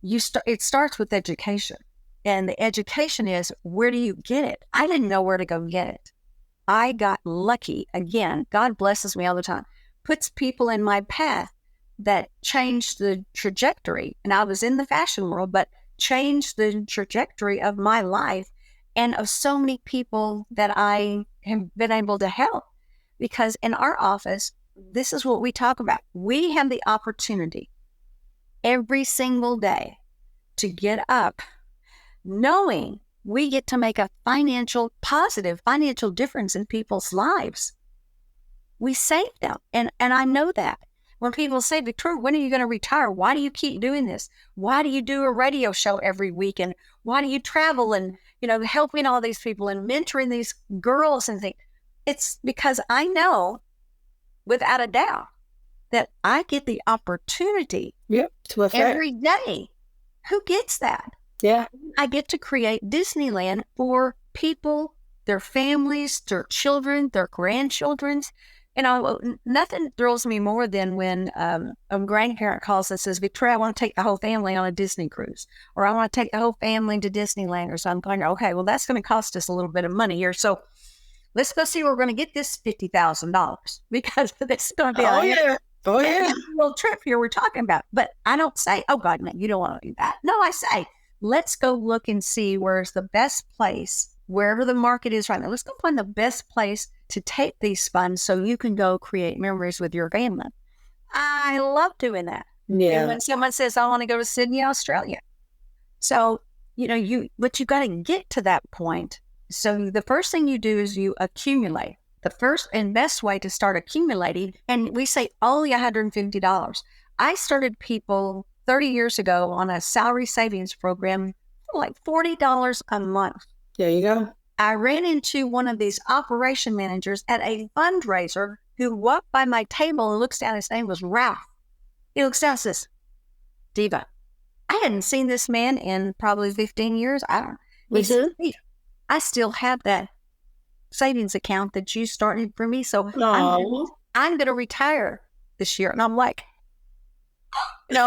it starts with education. And the education is, where do you get it? I didn't know where to go get it. I got lucky. Again, God blesses me all the time. Puts people in my path that changed the trajectory. And I was in the fashion world, but changed the trajectory of my life and of so many people that I have been able to help. Because in our office, this is what we talk about. We have the opportunity every single day to get up knowing we get to make a positive financial difference in people's lives. We save them. And I know that. When people say, Victoria, when are you going to retire? Why do you keep doing this? Why do you do a radio show every week? And why do you travel and, helping all these people and mentoring these girls and things? It's because I know without a doubt that I get the opportunity to affect every day. Who gets that? Yeah. I get to create Disneyland for people, their families, their children, their grandchildren. Nothing thrills me more than when a grandparent calls and says, Victoria, I want to take the whole family on a Disney cruise, or I want to take the whole family to Disneyland or something. Okay, well, that's going to cost us a little bit of money here. So let's go see where we're going to get this $50,000 because this is going to be a little trip here we're talking about. But I don't say, oh, God, no, you don't want to do that. No, I say, let's go look and see where's the best place, wherever the market is right now. Let's go find the best place to take these funds so you can go create memories with your family. I love doing that. Yeah. And when someone says, I want to go to Sydney, Australia. So, but you got to get to that point. So the first thing you do is you accumulate. The first and best way to start accumulating, and we say only $150. I started people 30 years ago on a salary savings program for like $40 a month. There you go. I ran into one of these operation managers at a fundraiser who walked by my table and looks down. His name was Ralph. He looks down and says, Diva, I hadn't seen this man in probably 15 years. He said, I still have that savings account that you started for me. So I'm going to retire this year. And I'm like, isn't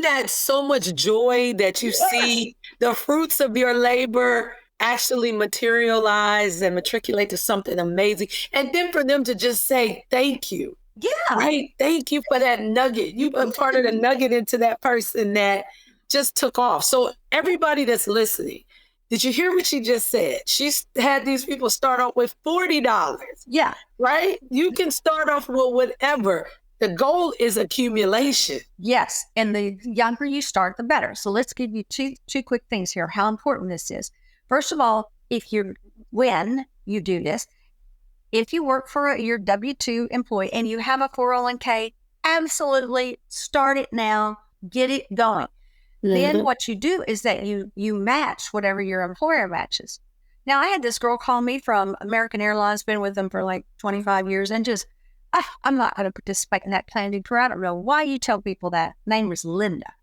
that so much joy that you see the fruits of your labor actually materialize and matriculate to something amazing? And then for them to just say, thank you. Yeah. Right. Thank you for that nugget. You imparted a nugget into that person that just took off. So everybody that's listening, did you hear what she just said? She had these people start off with $40. Yeah. Right? You can start off with whatever. The goal is accumulation. Yes. And the younger you start, the better. So let's give you two quick things here, how important this is. First of all, when you do this, if you work for your W-2 employee and you have a 401k, absolutely start it now, get it going. Mm-hmm. Then what you do is that you match whatever your employer matches. Now, I had this girl call me from American Airlines, been with them for like 25 years, and just, I'm not going to participate in that plan. I don't know why you tell people that. Name was Linda.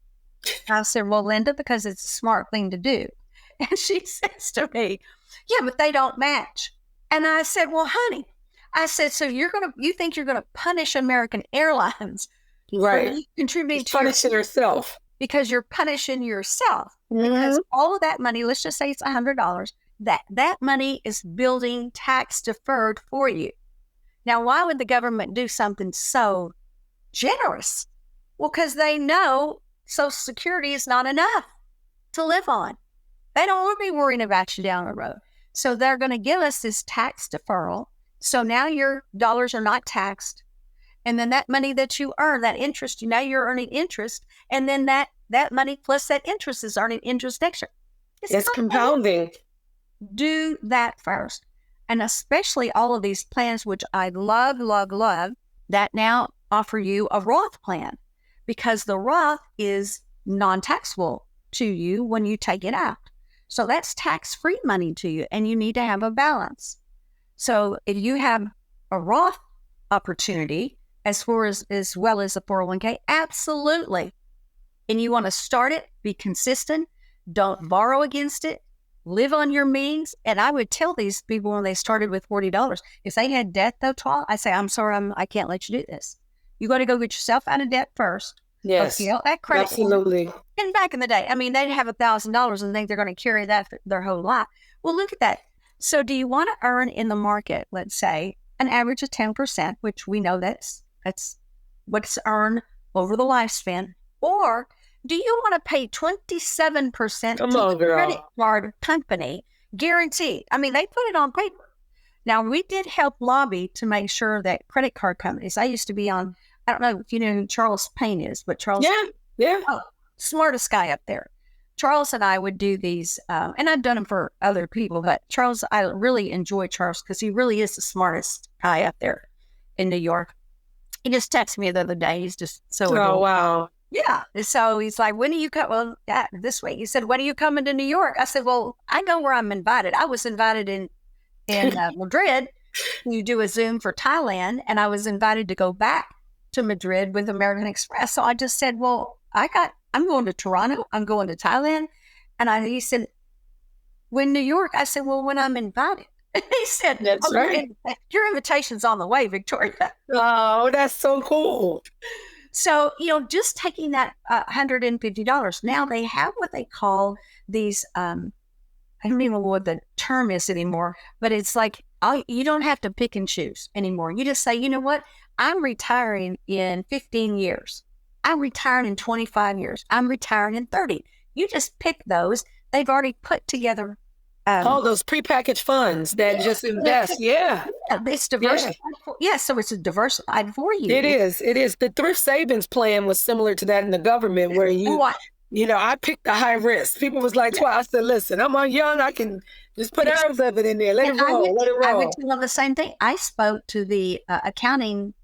I said, well, Linda, because it's a smart thing to do. And she says to me, yeah, but they don't match. And I said, well, honey, I said, so you think you're going to punish American Airlines? Right. For contributing to punishing yourself. Because you're punishing yourself. Mm-hmm. Because all of that money, let's just say it's $100, that money is building tax deferred for you. Now, why would the government do something so generous? Well, because they know Social Security is not enough to live on. They don't want to be worrying about you down the road. So they're going to give us this tax deferral. So now your dollars are not taxed. And then that money that you earn, that interest, now you're earning interest. And then that money plus that interest is earning interest extra. It's compounding. Do that first. And especially all of these plans, which I love, that now offer you a Roth plan, because the Roth is non-taxable to you when you take it out. So that's tax-free money to you, and you need to have a balance. So if you have a Roth opportunity, as well as a 401k, absolutely. And you want to start it, be consistent, don't borrow against it, live on your means. And I would tell these people when they started with $40, if they had debt though, I say, I'm sorry, I can't let you do this. You got to go get yourself out of debt first. Yes, that credit. Absolutely. And back in the day, they'd have $1,000 and think they're going to carry that their whole life. Well, look at that. So do you want to earn in the market, let's say, an average of 10%, which we know that's what's earned over the lifespan? Or do you want to pay 27% to the credit card company, guaranteed? They put it on paper. Now, we did help lobby to make sure that credit card companies, I used to be on, I don't know if you know who Charles Payne is, but Charles. Yeah. Oh, smartest guy up there. Charles and I would do these, and I've done them for other people, but Charles, I really enjoy Charles because he really is the smartest guy up there in New York. He just texted me the other day. He's just so adorable. Oh, wow. Yeah. So he's like, when do you come? Well, this week. He said, when are you coming to New York? I said, well, I know where I'm invited. I was invited in Madrid. You do a Zoom for Thailand, and I was invited to go back to Madrid with American Express. So I just said, well, I'm going to Toronto. I'm going to Thailand. And he said, when New York? I said, well, when I'm invited. And he said, that's right. Your invitation's on the way, Victoria. Oh, that's so cool. So, just taking that $150, now they have what they call these, I don't even know what the term is anymore, but it's like, you don't have to pick and choose anymore. You just say, you know what? I'm retiring in 15 years. I'm retiring in 25 years. I'm retiring in 30. You just pick those. They've already put together. Those prepackaged funds that just invest. Yeah. It's diversified. Yeah. So it's diversified for you. It is. The thrift savings plan was similar to that in the government where I picked the high risk. People was like, I said, listen, I'm young. I can just put hours of it in there. Let it roll. I would do the same thing. I spoke to the accounting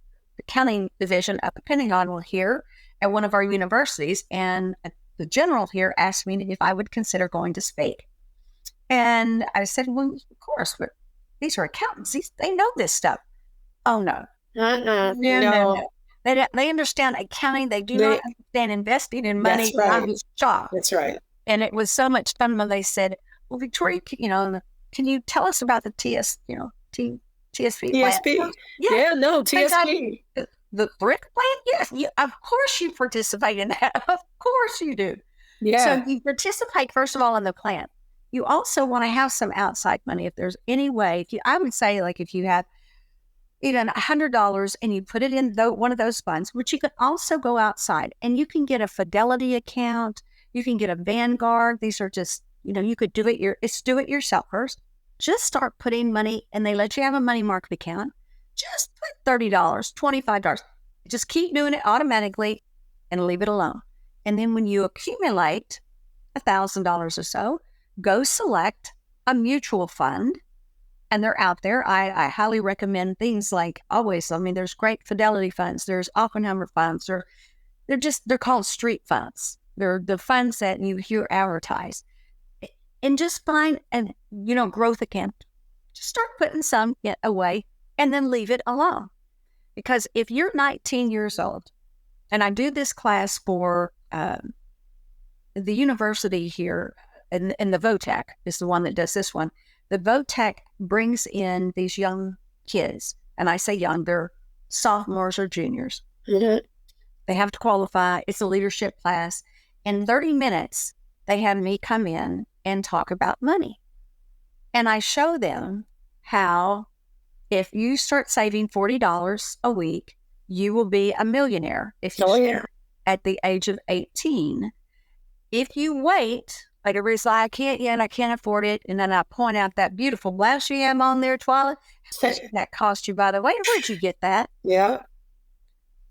division at the Pentagon here at one of our universities, and the general here asked me if I would consider going to speak. And I said, well, of course, but these are accountants. They know this stuff. Oh, no. No. They understand accounting. They do not understand investing in money. That's right. I was shocked. That's right. And it was so much fun when they said, well, Victoria, can you tell us about the TSP plan? TSP. Yeah, TSP. The thrift plan? Yes. Of course you participate in that. Of course you do. Yeah. So you participate, first of all, in the plan. You also want to have some outside money. If there's any way, I would say, like, if you have even $100 and you put it in one of those funds, which you could also go outside and you can get a Fidelity account. You can get a Vanguard. These are just, you could do it. It's do it yourself first. Just start putting money, and they let you have a money market account. Just put $30, $25. Just keep doing it automatically and leave it alone. And then when you accumulate $1,000 or so, go select a mutual fund, and they're out there. I highly recommend things like always. I mean, there's great Fidelity funds. There's Oppenheimer funds. They're called street funds. They're the funds that you hear advertised. And just find growth account. Just start putting some away and then leave it alone. Because if you're 19 years old, and I do this class for the university here, and the VOTAC is the one that does this one. The VOTAC brings in these young kids, and I say young, they're sophomores or juniors. Mm-hmm. They have to qualify. It's a leadership class. In 30 minutes, they have me come in and talk about money. And I show them how if you start saving $40 a week, you will be a millionaire if you start at the age of 18. If you wait, like everybody's like, I can't yet, I can't afford it. And then I point out that beautiful blouse you have on there, Twyla. That cost you, by the way. Where'd you get that? Yeah.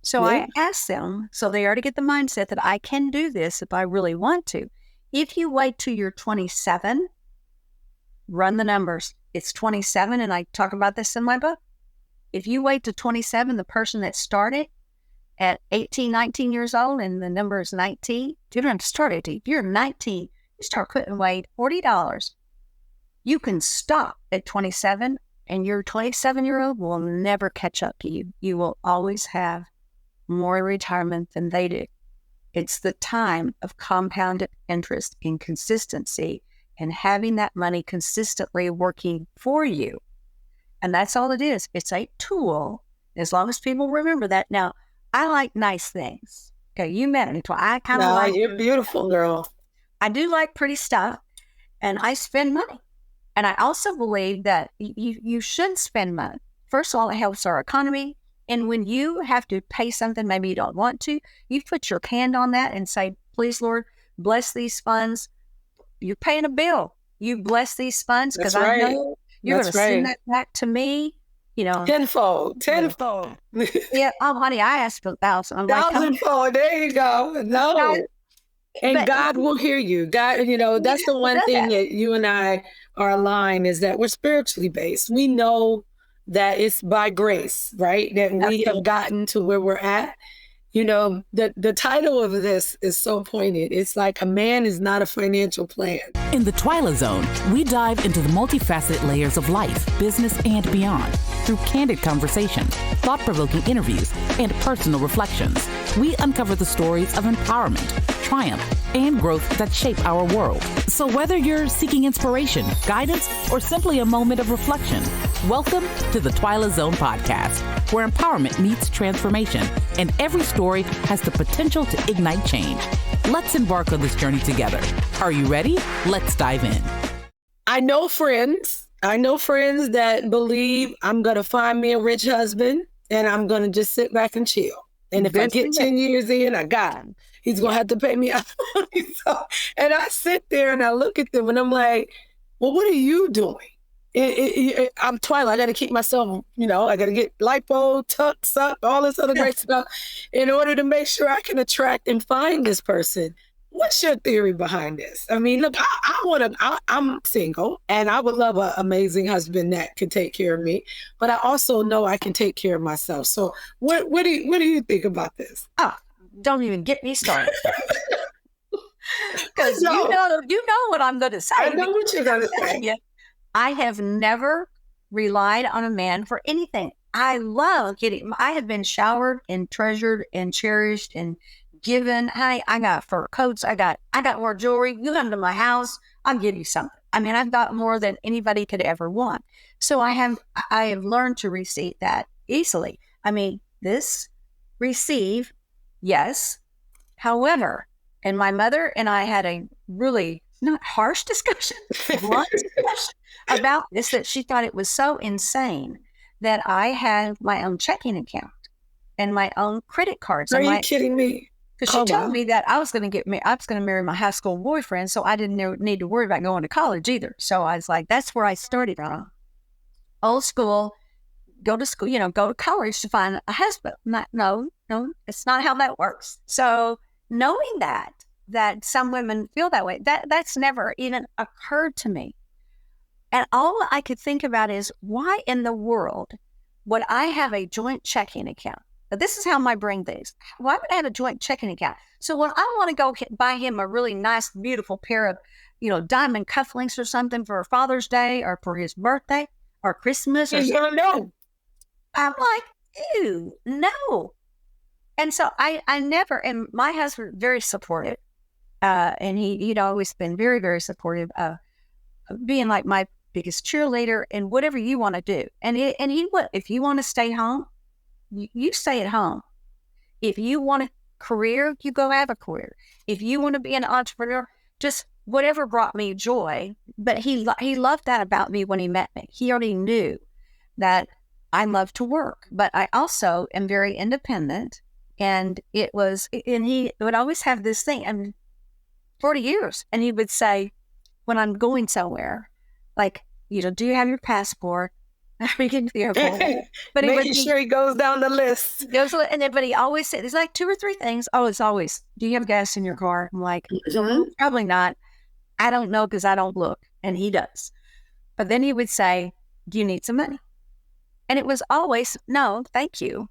So I asked them, so they already get the mindset that I can do this if I really want to. If you wait till you're 27, run the numbers. It's 27, and I talk about this in my book. If you wait to 27, the person that started at 18, 19 years old, and the number is 19, you don't have to start at 18. If you're 19, you start putting away $40. You can stop at 27, and your 27-year-old will never catch up to you. You will always have more retirement than they do. It's the time of compounded interest and consistency and having that money consistently working for you. And that's all it is. It's a tool, as long as people remember that. Now, I like nice things. Okay, you met me. I kind of like... You're beautiful, girl. I do like pretty stuff, and I spend money. And I also believe that you should spend money. First of all, it helps our economy. And when you have to pay something maybe you don't want to, you put your hand on that and say, please, Lord, bless these funds. You're paying a bill. You bless these funds because I know you're going to send that back to me. Tenfold. Yeah. Oh, honey, I asked for 1,000. I'm like, thousandfold. There you go. No. And But God will hear you. God, that's the one thing that you and I are aligned is that we're spiritually based. We know that it's by grace, right? That we have gotten to where we're at. The title of this is so poignant. It's like a man is not a financial plan. In the Twyla Zone, we dive into the multifaceted layers of life, business, and beyond. Through candid conversations, thought-provoking interviews, and personal reflections, we uncover the stories of empowerment, triumph, and growth that shape our world. So whether you're seeking inspiration, guidance, or simply a moment of reflection, welcome to the Twyla Zone podcast, where empowerment meets transformation, and every story has the potential to ignite change. Let's embark on this journey together. Are you ready? Let's dive in. I know friends that believe I'm going to find me a rich husband and I'm going to just sit back and chill. And if I get 10 years in, I got him. He's going to have to pay me out. And I sit there and I look at them and I'm like, well, what are you doing? I'm Twyla. I got to keep myself, I got to get lipo, tuck, suck, all this other great stuff in order to make sure I can attract and find this person. What's your theory behind this? I mean, look, I'm single and I would love an amazing husband that can take care of me, but I also know I can take care of myself. So what do you think about this? Oh, don't even get me started. Because you know what I'm going to say. I know what you're going to say. Yeah. I have never relied on a man for anything. I have been showered and treasured and cherished and given. Hey, I got fur coats. I got more jewelry. You come to my house, I'll give you something. I mean, I've got more than anybody could ever want. So I have learned to receive that easily. I mean, receive, yes. However, and my mother and I had a really not harsh discussion, blunt discussion about this, that she thought it was so insane that I had my own checking account and my own credit cards. Are you kidding me? Because she told me that I was going to marry my high school boyfriend, so I didn't need to worry about going to college either. So I was like, that's where I started on. Old school, go to school, go to college to find a husband. No, it's not how that works. So knowing that some women feel that way, that's never even occurred to me. And all I could think about is, why in the world would I have a joint checking account? Now, this is how my brain thinks. Why would I have a joint checking account? So when I want to go buy him a really nice, beautiful pair of, diamond cufflinks or something for Father's Day or for his birthday or Christmas or something, no. I'm like, ew, no. And so I never, and my husband very supportive, and he'd always been very, very supportive of being like my biggest cheerleader and whatever you want to do. And he would, if you want to stay home, you stay at home. If you want a career, you go have a career. If you want to be an entrepreneur, just whatever brought me joy. But he loved that about me when he met me. He already knew that I love to work, but I also am very independent. And he would always have this thing, and 40 years. And he would say, when I'm going somewhere, like, do you have your passport? We can be careful. But making sure he goes down the list. But he always said, there's like 2 or 3 things. Oh, it's always, do you have gas in your car? I'm like, probably not. I don't know because I don't look. And he does. But then he would say, do you need some money? And it was always, no, thank you.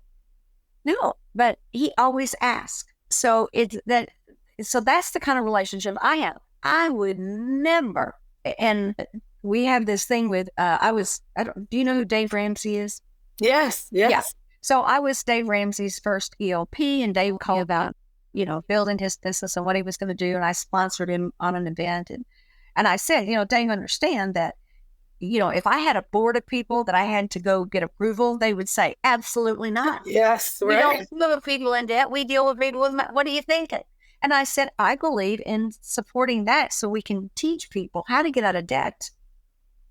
No, but he always asked. So that's the kind of relationship I have. I would never, and we have this thing with, do you know who Dave Ramsey is? Yes. Yeah. So I was Dave Ramsey's first ELP, and Dave called about, building his business and what he was going to do. And I sponsored him on an event. And I said, Dave, understand that, if I had a board of people that I had to go get approval, they would say, absolutely not. Yes, right. We don't deal with people in debt. We deal with people with, what are you thinking? And I said, I believe in supporting that so we can teach people how to get out of debt.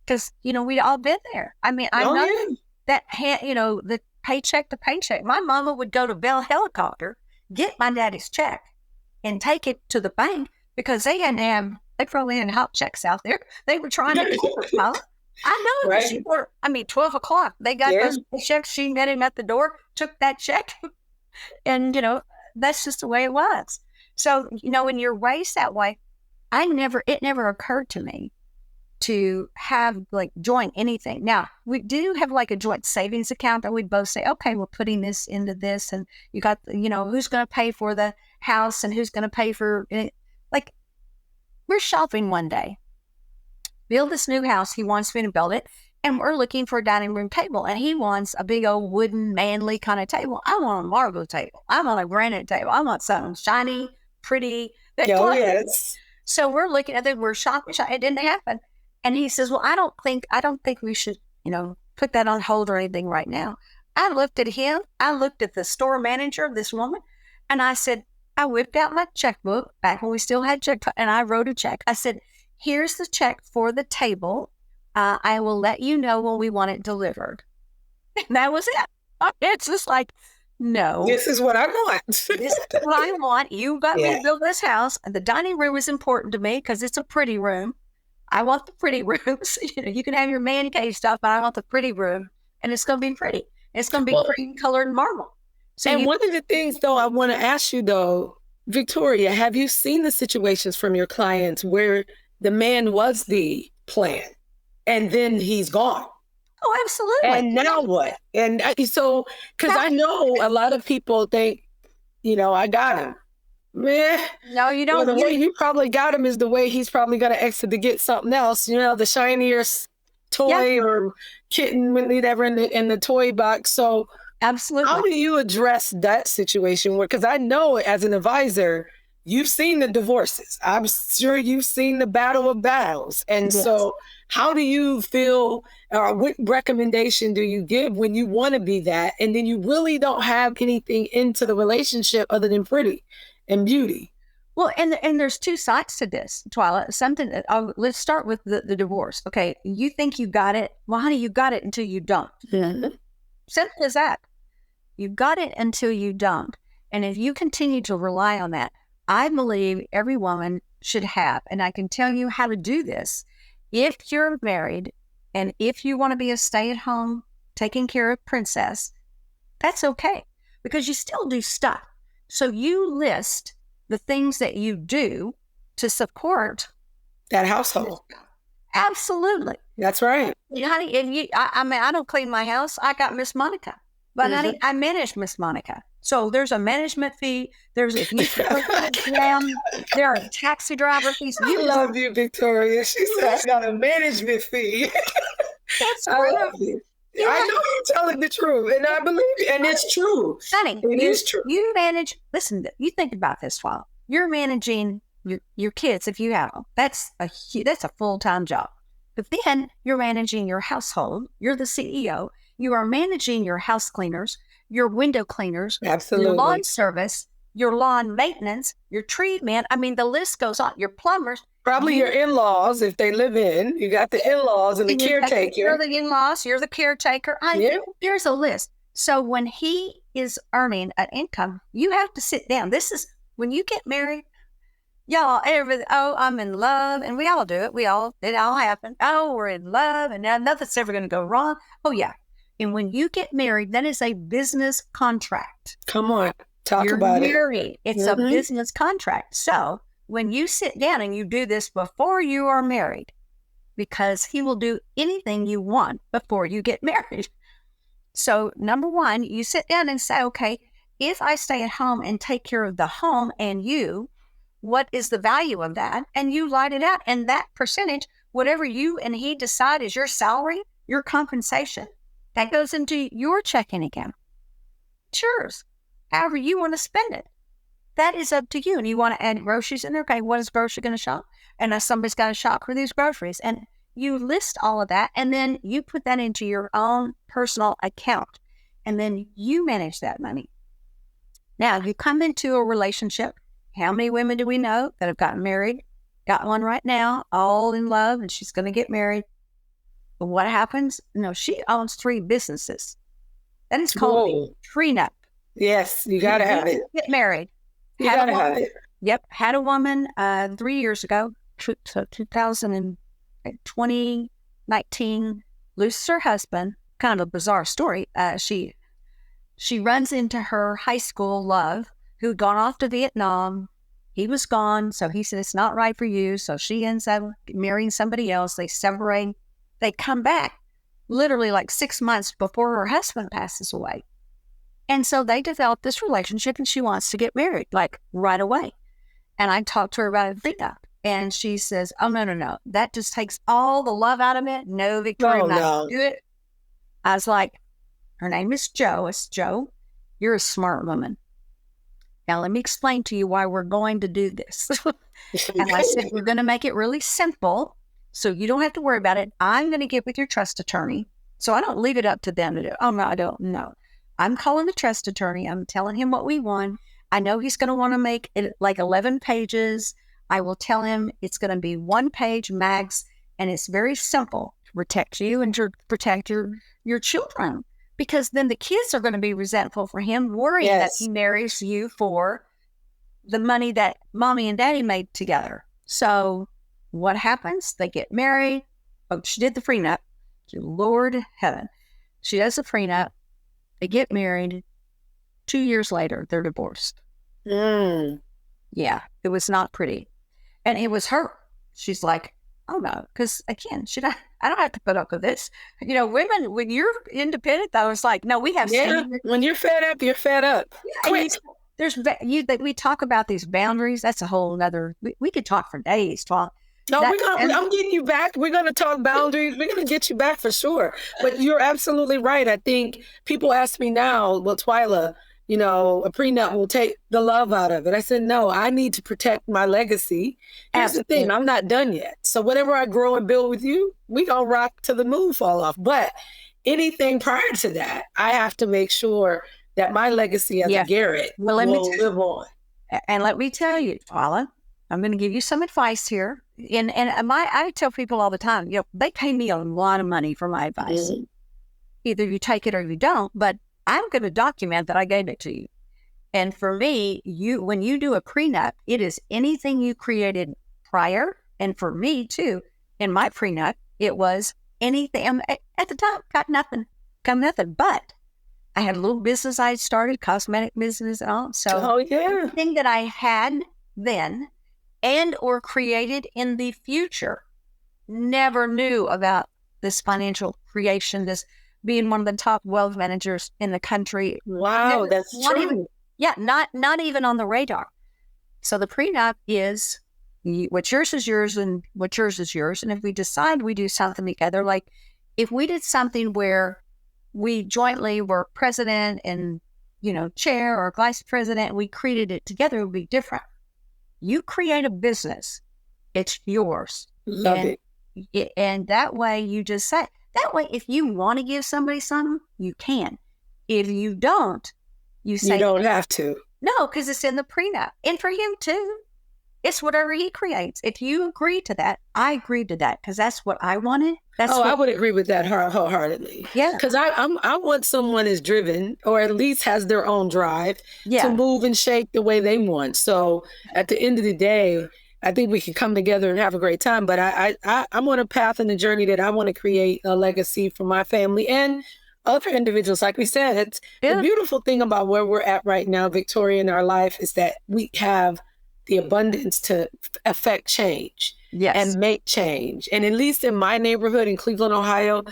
Because, we'd all been there. I mean, I know that, the paycheck to paycheck. My mama would go to Bell Helicopter, get my daddy's check, and take it to the bank because they probably had hot checks out there. They were trying to keep it, huh? I know. Right. 12 o'clock. They got those checks. She met him at the door, took that check. And, that's just the way it was. So, when you're raised that way, it never occurred to me to have joint anything. Now, we do have a joint savings account that we both say, okay, we're putting this into this, and you got, who's going to pay for the house and who's going to pay for it. We're shopping one day, build this new house. He wants me to build it. And we're looking for a dining room table. And he wants a big old wooden, manly kind of table. I want a marble table. I want a granite table. I want something shiny, pretty. Oh, yes. So we're looking at it. We're shopping. It didn't happen. And he says, well, I don't think we should, put that on hold or anything right now. I looked at him. I looked at the store manager, this woman, and I said, I whipped out my checkbook back when we still had checkbook, and I wrote a check. I said, here's the check for the table. I will let you know when we want it delivered. And that was it. It's just no. This is what I want. This is what I want. You got me to build this house. And the dining room is important to me because it's a pretty room. I want the pretty rooms. You can have your man cave stuff, but I want the pretty room. And it's going to be pretty. It's going to be cream colored marble. So one of the things, though, I want to ask you, though, Victoria, have you seen the situations from your clients where the man was the plan? And then he's gone. Oh, absolutely. And now what? And so, because I know a lot of people think, I got him. Meh. No, you don't. Well, the way you probably got him is the way he's probably going to exit to get something else. The shinier toy or kitten, whatever in the toy box. So, absolutely. How do you address that situation? Because I know as an advisor, you've seen the divorces. I'm sure you've seen the battle of battles. And so how do you feel, or what recommendation do you give when you want to be that, and then you really don't have anything into the relationship other than pretty and beauty? Well, and there's two sides to this, Twyla. Let's start with the divorce. Okay, you think you got it. Well, honey, you got it until you don't. Mm-hmm. Simple as that. You got it until you don't. And if you continue to rely on that, I believe every woman should have, and I can tell you how to do this. If you're married and if you want to be a stay-at-home, taking care of princess, that's okay because you still do stuff. So you list the things that you do to support that household. Absolutely. That's right. Honey, if I don't clean my house. I got Miss Monica, but honey, I manage Miss Monica. So there's a management fee. There's if you there are taxi driver fees. I love you, Victoria. She said I got a management fee. That's I love you. Yeah. I know you're telling the truth, and I believe it, and it's true. Honey, it is true. You manage. Listen, you think about this while you're managing your kids if you have them. That's a full-time job. But then you're managing your household. You're the CEO. You are managing your house cleaners, your window cleaners, absolutely, your lawn service, your lawn maintenance, your tree man. I mean, the list goes on. Your plumbers. Probably your in-laws, if they live in. You got the in-laws and the caretaker. You're the in-laws. You're the caretaker. There's a list. So when he is earning an income, you have to sit down. This is when you get married. Y'all, I'm in love, and we all do it. It all happened. Oh, we're in love, and now nothing's ever going to go wrong. Oh, yeah. And when you get married, that is a business contract. Come on, talk about it. You're married. It's a business contract. So when you sit down and you do this before you are married, because he will do anything you want before you get married. So number one, you sit down and say, okay, if I stay at home and take care of the home and you, what is the value of that? And you light it out. And that percentage, whatever you and he decide is your salary, your compensation, that goes into your checking account. It's yours. However you want to spend it. That is up to you. And you want to add groceries in there. Okay, what is grocery going to shop? And somebody's got to shop for these groceries. And you list all of that. And then you put that into your own personal account. And then you manage that money. Now, you come into a relationship. How many women do we know that have gotten married? Got one right now, all in love, and she's going to get married. But what happens? No, she owns 3 businesses. That is called a prenup. Yes, you got to have it. Get married. You got to have it. Yep. Had a woman 3 years ago, so 2019, loses her husband. Kind of a bizarre story. She runs into her high school love who had gone off to Vietnam, He was gone. So he said, it's not right for you. So she ends up marrying somebody else. They separate. They come back literally like 6 months before her husband passes away. And so they develop this relationship and she wants to get married like right away. And I talked to her about a prenup. And she says, oh, no. That just takes all the love out of it. No, Victoria, I'm not going to do it. I was like, her name is Jo. It's Jo. You're a smart woman. Now, let me explain to you why we're going to do this. And I said, we're going to make it really simple so you don't have to worry about it. I'm going to get with your trust attorney. So I don't leave it up to them to do. Oh, no, I don't. No. I'm calling the trust attorney. I'm telling him what we want. I know he's going to want to make it like 11 pages. I will tell him it's going to be 1 page max, and it's very simple to protect you and to protect your children, because then the kids are going to be resentful for him, worrying that he marries you for the money that mommy and daddy made together. So what happens? They get married. Oh, she did the prenup. Lord heaven. She does the prenup. They get married. 2 years later, they're divorced. Yeah, it was not pretty. And it was her. She's like, oh no, because again, I don't have to put up with this. You know, women, when you're independent, though, it's like, no, we have. Yeah, when you're fed up, you're fed up. Yeah, we talk about these boundaries. That's a whole nother. We could talk for days. No, I'm getting you back. We're going to talk boundaries. We're going to get you back for sure. But you're absolutely right. I think people ask me now, well, Twyla, you know, a prenup will take the love out of it. I said, no, I need to protect my legacy. Here's the thing, I'm not done yet. So whatever I grow and build with you, we gonna rock till the moon fall off. But anything prior to that, I have to make sure that my legacy as a Garrett will live on. And let me tell you, Paula, I'm going to give you some advice here. And I tell people all the time, you know, they pay me a lot of money for my advice. Mm-hmm. Either you take it or you don't, but I'm going to document that I gave it to you. And for me, when you do a prenup, it is anything you created prior. And for me too, in my prenup, it was anything. At the time, got nothing. But I had a little business I had started, cosmetic business and all. So everything that I had then and or created in the future, never knew about this financial creation, this being one of the top wealth managers in the country. Wow, that's true. Not even on the radar. So the prenup is what's yours is yours and what's yours is yours. And if we decide we do something together, like if we did something where we jointly were president and, you know, chair or vice president, we created it together, it would be different. You create a business, it's yours. Love it. And that way you just say, that way, if you want to give somebody something, you can. If you don't, you say... You don't have to. No, because it's in the prenup. And for him, too. It's whatever he creates. If you agree to that, I agree to that because that's what I wanted. I would agree with that wholeheartedly. Yeah. Because I want someone is driven or at least has their own drive to move and shake the way they want. So at the end of the day, I think we can come together and have a great time. But I'm on a path and a journey that I want to create a legacy for my family and other individuals. Like we said, the beautiful thing about where we're at right now, Victoria, in our life is that we have the abundance to affect change and make change. And at least in my neighborhood in Cleveland, Ohio,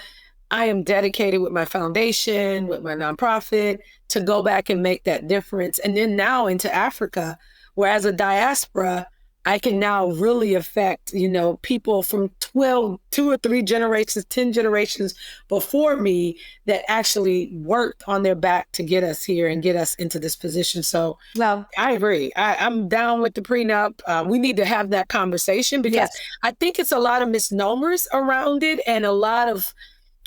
I am dedicated with my foundation, with my nonprofit to go back and make that difference. And then now into Africa, where as a diaspora, I can now really affect, you know, people from 2 or 3 generations, 10 generations before me that actually worked on their back to get us here and get us into this position. So I agree. I'm down with the prenup. We need to have that conversation because I think it's a lot of misnomers around it and a lot of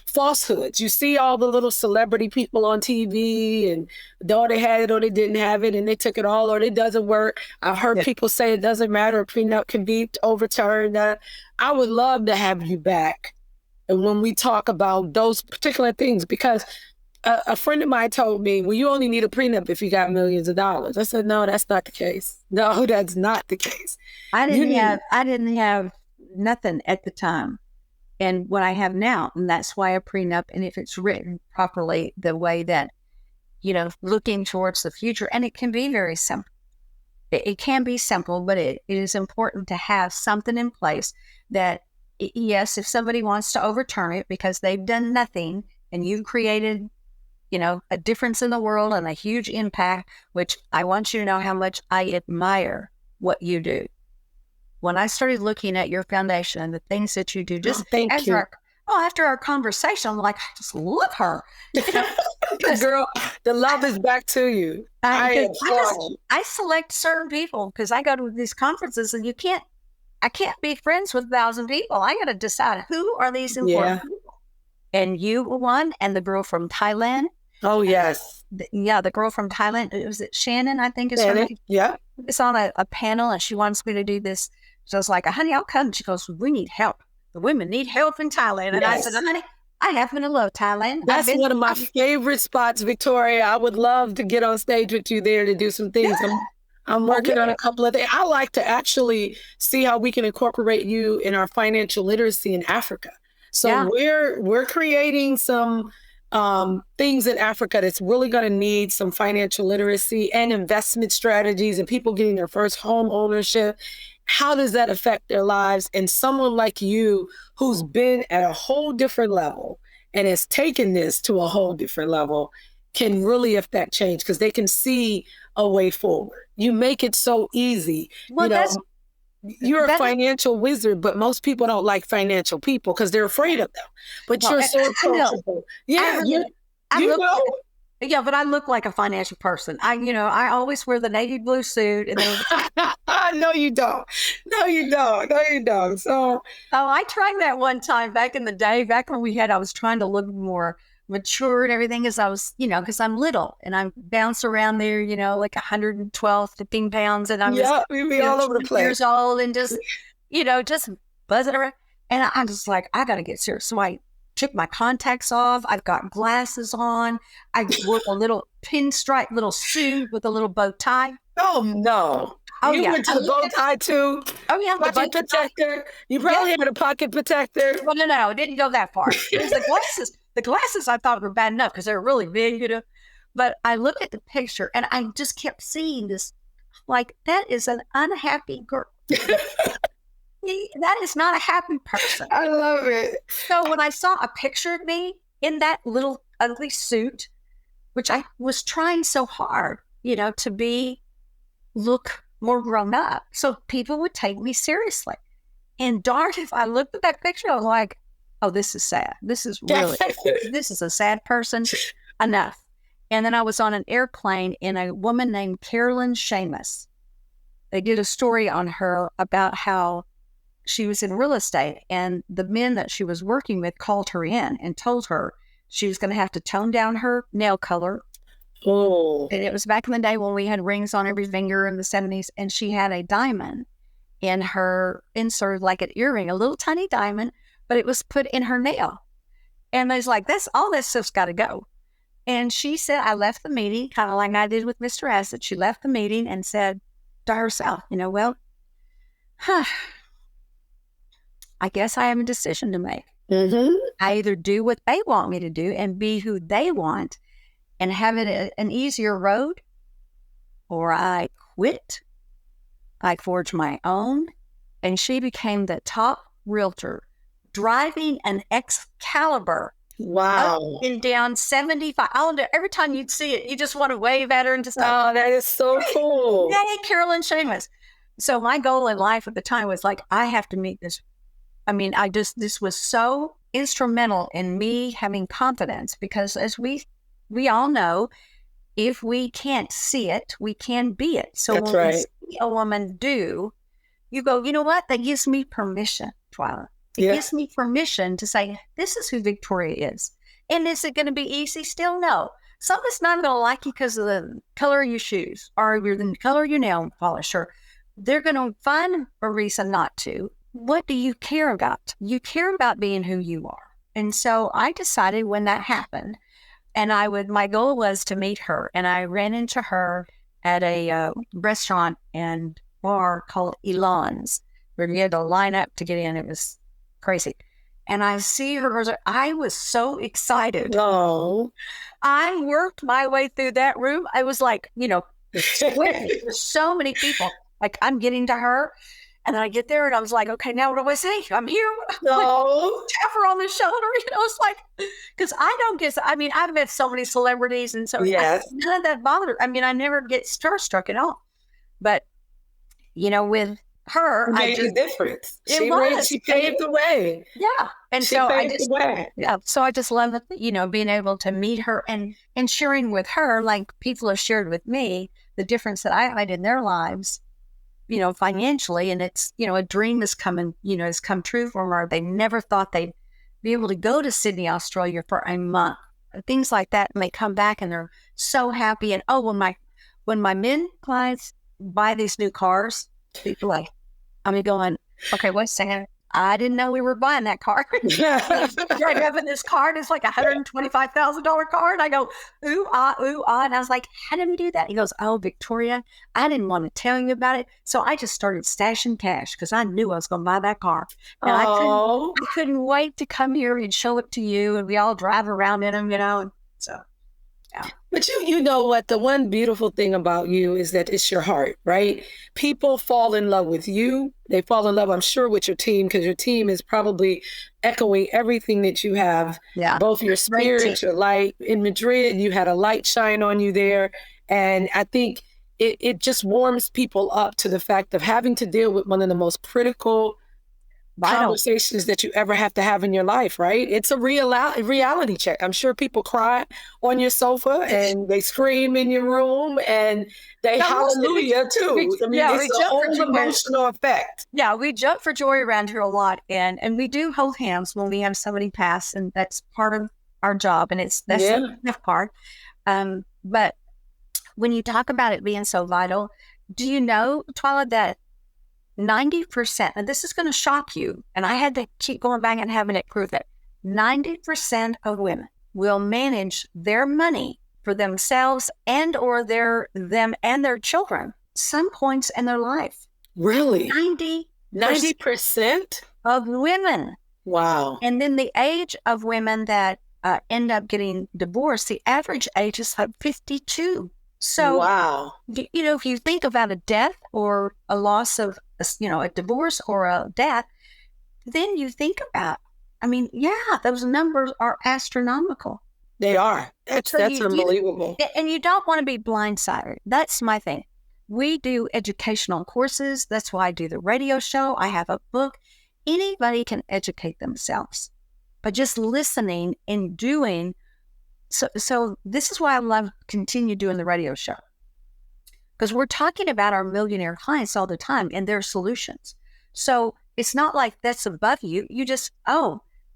falsehoods. You see all the little celebrity people on TV and or they had it or they didn't have it and they took it all or it doesn't work. I've heard people say it doesn't matter. A prenup can be overturned. I would love to have you back. And when we talk about those particular things, because a friend of mine told me, well, you only need a prenup if you got millions of dollars. I said, no, that's not the case. No, that's not the case. I didn't have nothing at the time. And what I have now, and that's why a prenup, and if it's written properly, the way that, you know, looking towards the future, and it can be very simple. It can be simple, but it is important to have something in place that, yes, if somebody wants to overturn it because they've done nothing and you've created, a difference in the world and a huge impact, which I want you to know how much I admire what you do. When I started looking at your foundation and the things that you do, just thank you. After our conversation, I'm like, I just love her. Girl, the love is back to you. I select certain people because I go to these conferences and I can't be friends with 1,000 people. I got to decide who are these important people. And you were one, and the girl from Thailand. Oh, yes. The girl from Thailand. Was it Shannon, I think is her name? Yeah. It's on a panel, and she wants me to do this. So I was like, honey, I'll come. She goes, we need help. The women need help in Thailand. And I said, honey, I happen to love Thailand. That's one of my favorite spots, Victoria. I would love to get on stage with you there to do some things. Yeah. I'm working on a couple of things. I like to actually see how we can incorporate you in our financial literacy in Africa. So we're creating some things in Africa that's really going to need some financial literacy and investment strategies and people getting their first home ownership. How does that affect their lives? And someone like you who's been at a whole different level and has taken this to a whole different level can really affect change because they can see a way forward. You make it so easy. Well, you're a financial wizard, but most people don't like financial people because they're afraid of them. But you're so approachable. Yeah, Yeah, but I look like a financial person. I always wear the navy blue suit. And then No, you don't. So, I tried that one time back in the day, back when I was trying to look more mature and everything, as I was, because I'm little and I bounce around there, like 112, 15 pounds, and I'm we'd be all over the place. Years old and just, just buzzing around. And I'm just like, I got to get serious. So I took my contacts off. I've got glasses on. I wore a little pinstripe little suit with a little bow tie. Oh, no. You went to the bow tie too? Oh, yeah. Pocket protector. You probably had a pocket protector. Well, no. It didn't go that far. It was the glasses. The glasses I thought were bad enough because they were really big, But I looked at the picture and I just kept seeing this, like, that is an unhappy girl. That is not a happy person. I love it. So when I saw a picture of me in that little ugly suit, which I was trying so hard, to look more grown up so people would take me seriously. And darn, if I looked at that picture, I was like, oh, this is sad. This is a sad person. Enough. And then I was on an airplane and a woman named Carolyn Seamus. They did a story on her about how she was in real estate and the men that she was working with called her in and told her she was going to have to tone down her nail color. Oh. And it was back in the day when we had rings on every finger in the 70s, and she had a diamond in her insert, like an earring, a little tiny diamond, but it was put in her nail. And I was like, all this stuff's got to go. And she said, I left the meeting, kind of like I did with Mr. Asset. She left the meeting and said to herself, I guess I have a decision to make. Mm-hmm. I either do what they want me to do and be who they want and have it an easier road, or I quit, I forge my own. And she became the top realtor, driving an Excalibur. Wow. Up and down 75. Every time you'd see it, you just want to wave at her and just oh, that is so cool. Yay, Carolyn Seamus. So my goal in life at the time was like, I have to meet this. I mean, this was so instrumental in me having confidence because as we all know, if we can't see it, we can be it. So that's when right. we see a woman do, you go, you know what? That gives me permission, Twyla. It gives me permission to say, this is who Victoria is. And is it going to be easy still? No. Somebody's not going to like you because of the color of your shoes or the color of your nail polish, or they're going to find a reason not to. What do you care about? You care about being who you are. And so I decided when that happened, and my goal was to meet her. And I ran into her at a restaurant and bar called Elon's, where you had to line up to get in. It was crazy. And I see her, I was so excited. Oh. I worked my way through that room. I was like, swimming. There's so many people. Like I'm getting to her, and then I get there, and I was like, okay, now what do I say? I'm here. No. Tap her on the shoulder. It's like, because I don't get. I mean, I've met so many celebrities, and so Yes. none of that bothered. I mean, I never get starstruck at all. But with her, Made a difference. She paved the way. Yeah. And She so paved the way. so I just love being able to meet her and sharing with her, like people have shared with me, the difference that I made in their lives, financially. And it's, a dream has come true for her. They never thought they'd be able to go to Sydney, Australia for a month. Things like that. And they come back and they're so happy. And when my men clients buy these new cars, people like, I'm going, okay, wait a second. I didn't know we were buying that car. You're having this car, and it's like $125,000 car. And I go, ooh, ah, ooh, ah. And I was like, how did we do that? He goes, oh, Victoria, I didn't want to tell you about it. So I just started stashing cash because I knew I was going to buy that car. And I couldn't wait to come here and show it to you. And we all drive around in them, And so. Yeah. But you know what? The one beautiful thing about you is that it's your heart, right? People fall in love with you. They fall in love, I'm sure, with your team, because your team is probably echoing everything that you have. Yeah. Both your spirit, your light. In Madrid, you had a light shine on you there. And I think it just warms people up to the fact of having to deal with one of the most critical conversations that you ever have to have in your life, right? It's a reality check. I'm sure people cry on your sofa and they scream in your room and they hallelujah too. I mean, it's a whole emotional effect. Yeah, we jump for joy around here a lot, and we do hold hands when we have somebody pass, and that's part of our job, and that's the tough part. But when you talk about it being so vital, do you know, Twyla, that 90%, and this is going to shock you, and I had to keep going back and having it prove it, 90% of women will manage their money for themselves and or them and their children some points in their life. Really? 90% of women. Wow. And then the age of women that end up getting divorced, the average age is like 52. So, wow. If you think about a death or a loss of, a divorce or a death, then you think about, those numbers are astronomical. They are. That's unbelievable. And you don't want to be blindsided. That's my thing. We do educational courses. That's why I do the radio show. I have a book. Anybody can educate themselves by just listening and doing. So this is why I love continue doing the radio show, because we're talking about our millionaire clients all the time and their solutions. So it's not like that's above you. You just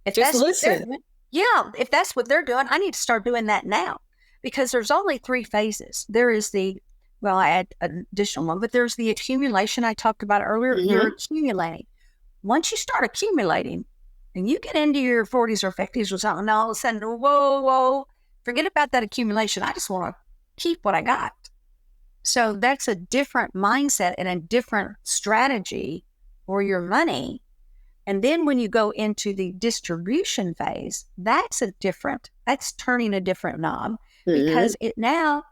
listen. If that's what they're doing, I need to start doing that now, because there's only 3 phases. There is I add an additional one, but there's the accumulation I talked about earlier. Mm-hmm. You're accumulating. Once you start accumulating and you get into your 40s or 50s or something, all of a sudden, whoa, forget about that accumulation. I just want to keep what I got. So that's a different mindset and a different strategy for your money. And then when you go into the distribution phase, that's turning a different knob, because now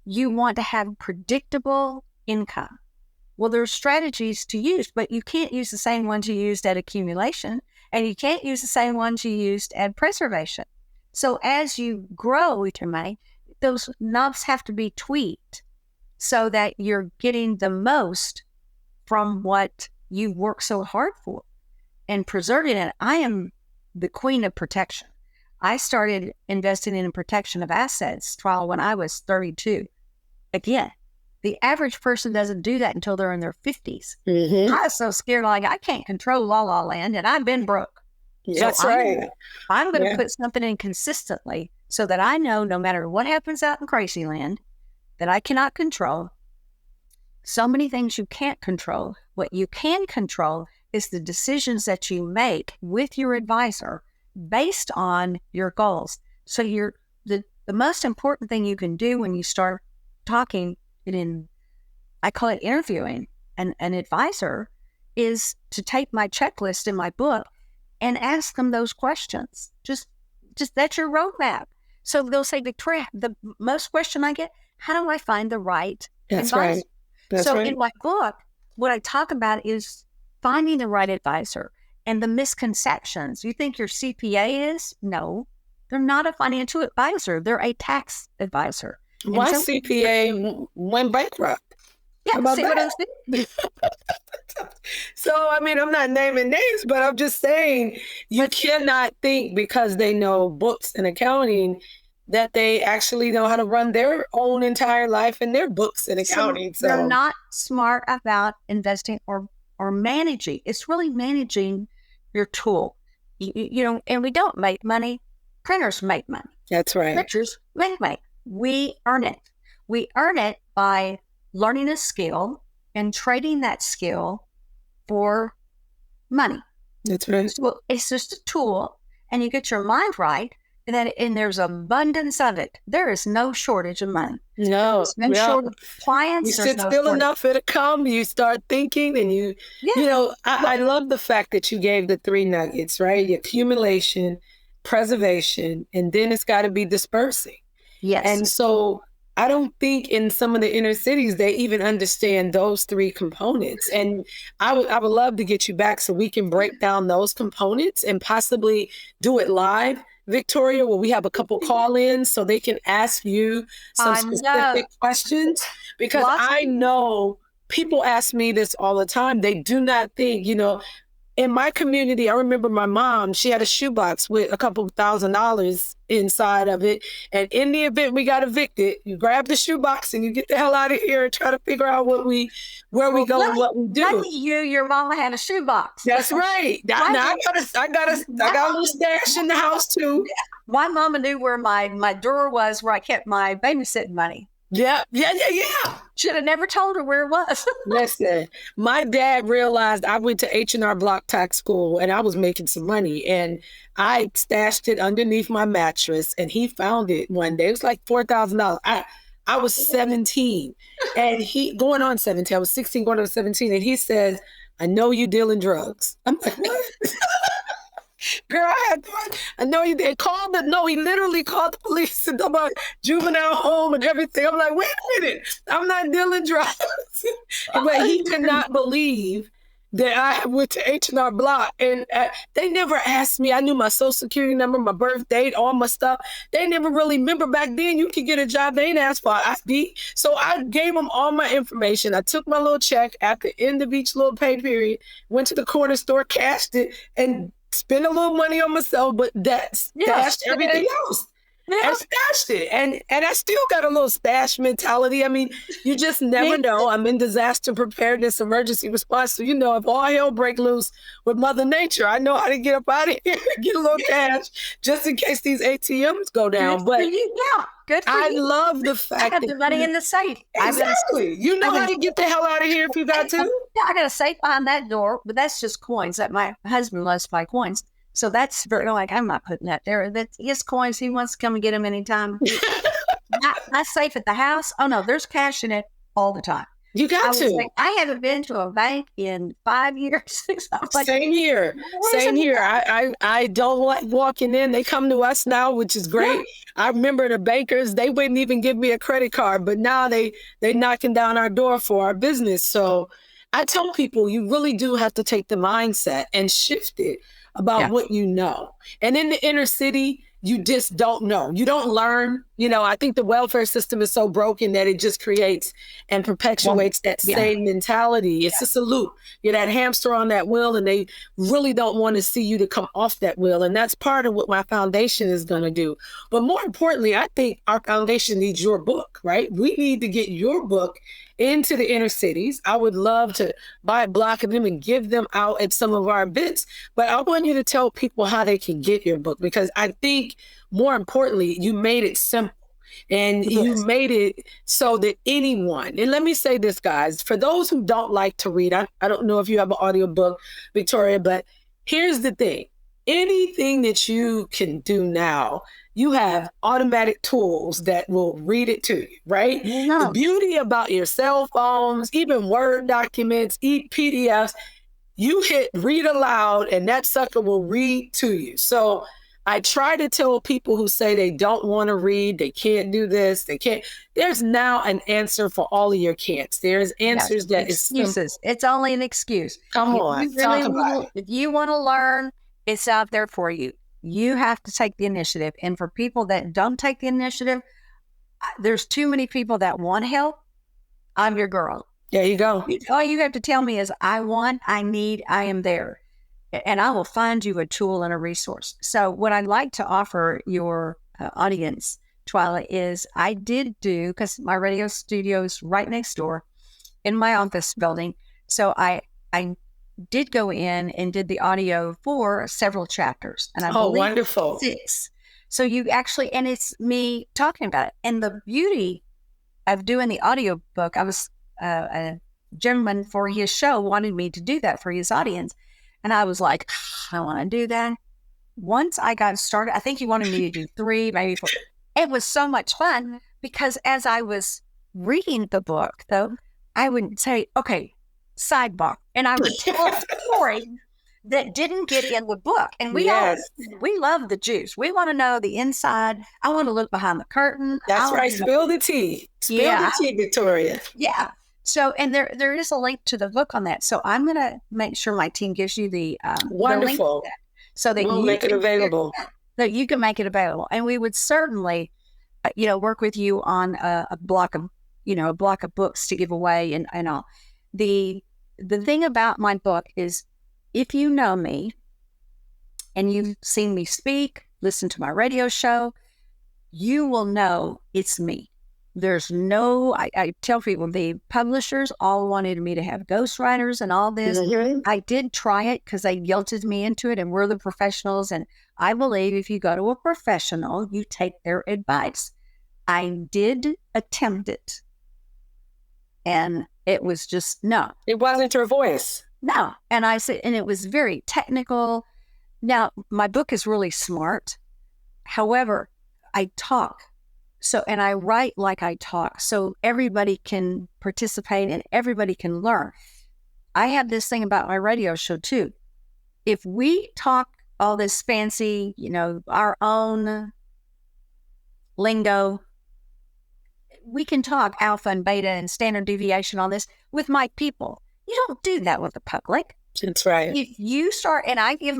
you want to have predictable income. Well, there's strategies to use, but you can't use the same ones you used at accumulation, and you can't use the same ones you used at preservation. So as you grow with your money, those knobs have to be tweaked so that you're getting the most from what you work so hard for and preserving it. I am the queen of protection. I started investing in protection of assets when I was 32. Again, the average person doesn't do that until they're in their 50s. Mm-hmm. I was so scared, I can't control La La Land, and I've been broke. That's right. I'm going to put something in consistently so that I know no matter what happens out in crazy land that I cannot control. So many things you can't control. What you can control is the decisions that you make with your advisor based on your goals. So the most important thing you can do when you start talking I call it interviewing an advisor, is to take my checklist in my book and ask them those questions. Just that's your roadmap. So they'll say, Victoria, the most question I get, how do I find the right That's advisor. right. That's So right. in my book, what I talk about is finding the right advisor and the misconceptions. You think your CPA is? No, they're not a financial advisor. They're a tax advisor. And My so, CPA went bankrupt. How yeah, about see what I that? was saying? So, I mean, I'm not naming names, but I'm just saying you cannot think because they know books and accounting that they actually know how to run their own entire life in their books and So accounting. they're So, not smart about investing or managing. It's really managing your tool. And we don't make money. Printers make money. that's right. Printers make money. We earn it. We earn it by learning a skill and trading that skill for money. That's right. So it's just a tool, and you get your mind right, and there's abundance of it. There is no shortage of money. No, There's no yeah. shortage of clients. You There's sit no still shortage. enough, it'll come. You start thinking, and you Yeah. know, I love the fact that you gave the 3 nuggets, right? Accumulation, preservation, and then it's got to be dispersing. Yes. And so I don't think in some of the inner cities they even understand those 3 components. And I would love to get you back so we can break down those components and possibly do it live, Victoria, where we have a couple call-ins so they can ask you some specific questions. Because I know people ask me this all the time. They do not think, in my community, I remember my mom, she had a shoebox with a couple $1,000s inside of it. And in the event we got evicted, you grab the shoebox and you get the hell out of here and try to figure out where we go and what we do. Lucky you, your mama had a shoebox. That's right. I got a little stash in the house too. My mama knew where my drawer was, where I kept my babysitting money. Yeah. Should have never told her where it was. Listen, my dad realized I went to H&R Block Tax School and I was making some money, and I stashed it underneath my mattress, and he found it one day. It was like $4,000. I was 17 and he going on 17. I was 16 going on 17, and he says, "I know you dealing drugs." I'm like, "What?" Girl, I know you did. He literally called the police and talked about juvenile home and everything. I'm like, wait a minute, I'm not dealing drugs. But he could not believe that I went to H&R Block, and they never asked me. I knew my social security number, my birth date, all my stuff. They never really remember. Back then you could get a job, they didn't ask for an ID. So I gave them all my information. I took my little check at the end of each little pay period, went to the corner store, cashed it, and spend a little money on myself, but that stashed everything else. And stashed it. And I still got a little stash mentality. I mean, you just never know. I'm in disaster preparedness, emergency response. So, if all hell break loose with Mother Nature, I know how to get up out of here and get a little cash just in case these ATMs go down. But good for I you. love the fact I have the money in the safe. Exactly. You know how to get the hell out of here if you got to. Yeah, I got a safe behind that door, but that's just coins. That my husband loves to buy coins. So that's very I'm not putting that there. That's his coins. He wants to come and get them anytime. Not safe at the house. Oh no, there's cash in it all the time. You got to. I haven't been to a bank in 5 years. Same here. I don't like walking in. They come to us now, which is great. Yeah. I remember the bankers, they wouldn't even give me a credit card, but now they knocking down our door for our business. So I tell people you really do have to take the mindset and shift it about what you know. And in the inner city, you just don't know. You don't learn. I think the welfare system is so broken that it just creates and perpetuates that same mentality. It's just a loop. You're that hamster on that wheel, and they really don't want to see you to come off that wheel. And that's part of what my foundation is going to do. But more importantly, I think our foundation needs your book, right? We need to get your book into the inner cities. I would love to buy a block of them and give them out at some of our events. But I want you to tell people how they can get your book, because I think more importantly, you made it simple. And you made it so that anyone, and let me say this, guys, for those who don't like to read, I don't know if you have an audiobook, Victoria, but here's the thing. Anything that you can do now, you have automatic tools that will read it to you, right? The beauty about your cell phones, even Word documents, PDFs, you hit read aloud and that sucker will read to you. So I try to tell people who say they don't want to read, they can't do this, they can't. There's now an answer for all of your can'ts. There's answers that is simple. Excuses. It's only an excuse. Come on, talk about it. If you want to learn, it's out there for you. You have to take the initiative. And for people that don't take the initiative, there's too many people that want help. I'm your girl. There you go. All you have to tell me is, I want, I need, I am there. And I will find you a tool and a resource. So what I'd like to offer your audience, Twyla, is I did do, because my radio studio is right next door in my office building. So I did go in and did the audio for several chapters. And I believe wonderful. 6. So you actually, and it's me talking about it. And the beauty of doing the audio book, I was a gentleman for his show wanted me to do that for his audience. And I was like, I want to do that. Once I got started, I think he wanted me to do 3, maybe 4. It was so much fun because as I was reading the book, though, I would say, okay, sidebar. And I would tell a story that didn't get in the book. And we love the juice. We want to know the inside. I want to look behind the curtain. That's right. Spill the tea. Spill the tea, Victoria. Yeah. So, and there is a link to the book on that. So I'm going to make sure my team gives you the link to that, so that we'll make it available. That you can make it available. And we would certainly, work with you on a block of books to give away and all. The thing about my book is, if you know me and you've seen me speak, listen to my radio show, you will know it's me. There's I tell people, the publishers all wanted me to have ghostwriters and all this. Mm-hmm. I did try it because they guilted me into it, and we're the professionals. And I believe if you go to a professional, you take their advice. I did attempt it, and it was just no. It wasn't your voice. No. And I said, and it was very technical. Now, my book is really smart. However, I talk. So, and I write like I talk, so everybody can participate and everybody can learn. I have this thing about my radio show too. If we talk all this fancy, our own lingo, we can talk alpha and beta and standard deviation on this with my people. You don't do that with the public. That's right. If you start, and I give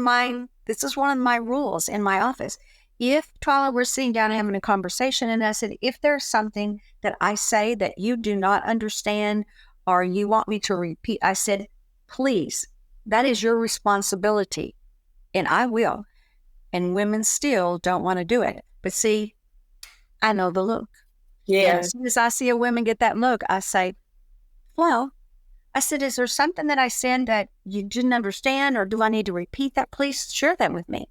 this is one of my rules in my office. If, Twyla, we're sitting down and having a conversation, and I said, if there's something that I say that you do not understand or you want me to repeat, I said, please, that is your responsibility, and I will. And women still don't want to do it. But see, I know the look. Yeah. And as soon as I see a woman get that look, I say, well, I said, is there something that I said that you didn't understand, or do I need to repeat that? Please share that with me.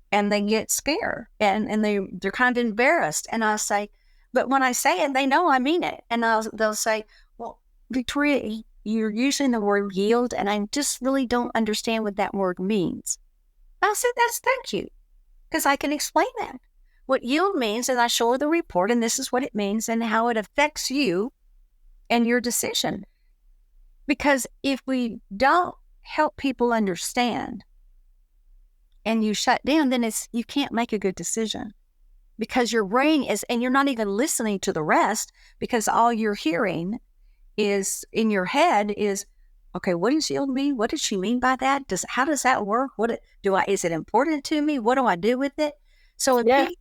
And they get scared and they're kind of embarrassed. And I say, but when I say it, they know I mean it. And they'll say, well, Victoria, you're using the word yield, and I just really don't understand what that word means. I said, thank you, because I can explain that. What yield means, and I show her the report, and this is what it means and how it affects you and your decision. Because if we don't help people understand, and you shut down, then you can't make a good decision, because your brain is, and you're not even listening to the rest, because all you're hearing is in your head is, okay, what does yield mean? What does she mean by that? How does that work? Is it important to me? What do I do with it? So if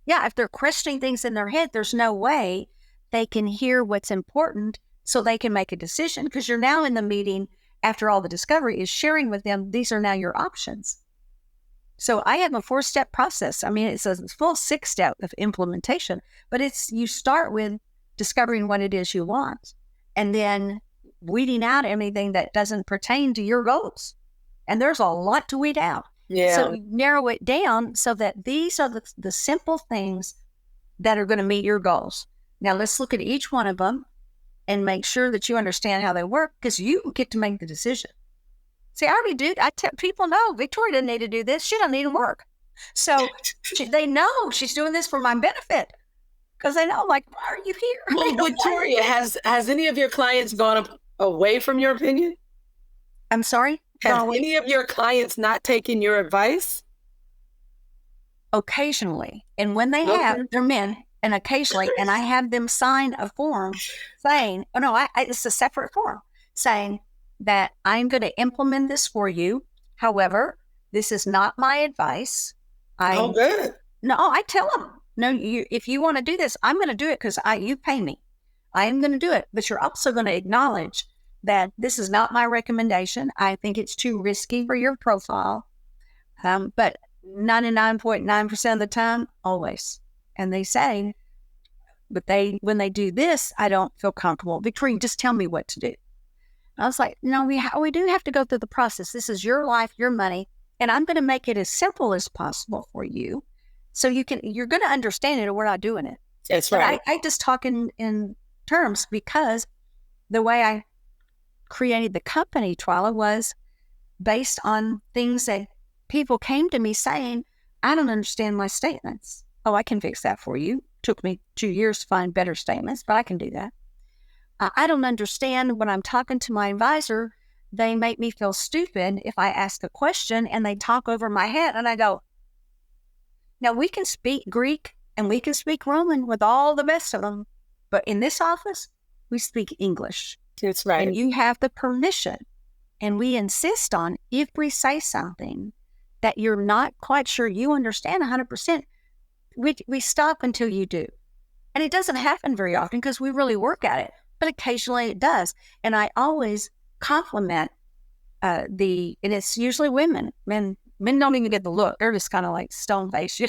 if they're questioning things in their head, there's no way they can hear what's important so they can make a decision, because you're now in the meeting. After all the discovery is sharing with them, these are now your options. So I have a 4-step process. I mean, it's a full 6-step of implementation, but you start with discovering what it is you want, and then weeding out anything that doesn't pertain to your goals. And there's a lot to weed out. Yeah. So you narrow it down so that these are the simple things that are going to meet your goals. Now let's look at each one of them and make sure that you understand how they work, because you get to make the decision. See, I already do. People know Victoria doesn't need to do this. She doesn't need to work. So they know she's doing this for my benefit, because they know, like, why are you here? Well, Victoria, has any of your clients gone away from your opinion? I'm sorry? Have any of your clients not taken your advice? occasionally. And when they have, they're men, and occasionally, and I have them sign a form saying, oh no, it's a separate form saying that I'm going to implement this for you. However, this is not my advice. Good. No, I tell them, no, if you want to do this, I'm going to do it because you pay me. I am going to do it. But you're also going to acknowledge that this is not my recommendation. I think it's too risky for your profile. But 99.9% of the time, always. And they say, but when they do this, I don't feel comfortable. Victoria, just tell me what to do. I was like, no, we do have to go through the process. This is your life, your money, and I'm going to make it as simple as possible for you. So you're going to understand it, or we're not doing it. That's right. I just talk in terms because the way I created the company, Twyla, was based on things that people came to me saying, I don't understand my statements. Oh, I can fix that for you. Took me 2 years to find better statements, but I can do that. I don't understand when I'm talking to my advisor, they make me feel stupid if I ask a question and they talk over my head and I go, now we can speak Greek and we can speak Roman with all the best of them, but in this office, we speak English. That's right. And you have the permission. And we insist on, if we say something that you're not quite sure you understand 100%, we stop until you do. And it doesn't happen very often because we really work at it, but occasionally it does. And I always compliment and it's usually women. Men don't even get the look. They're just kind of like stone-faced,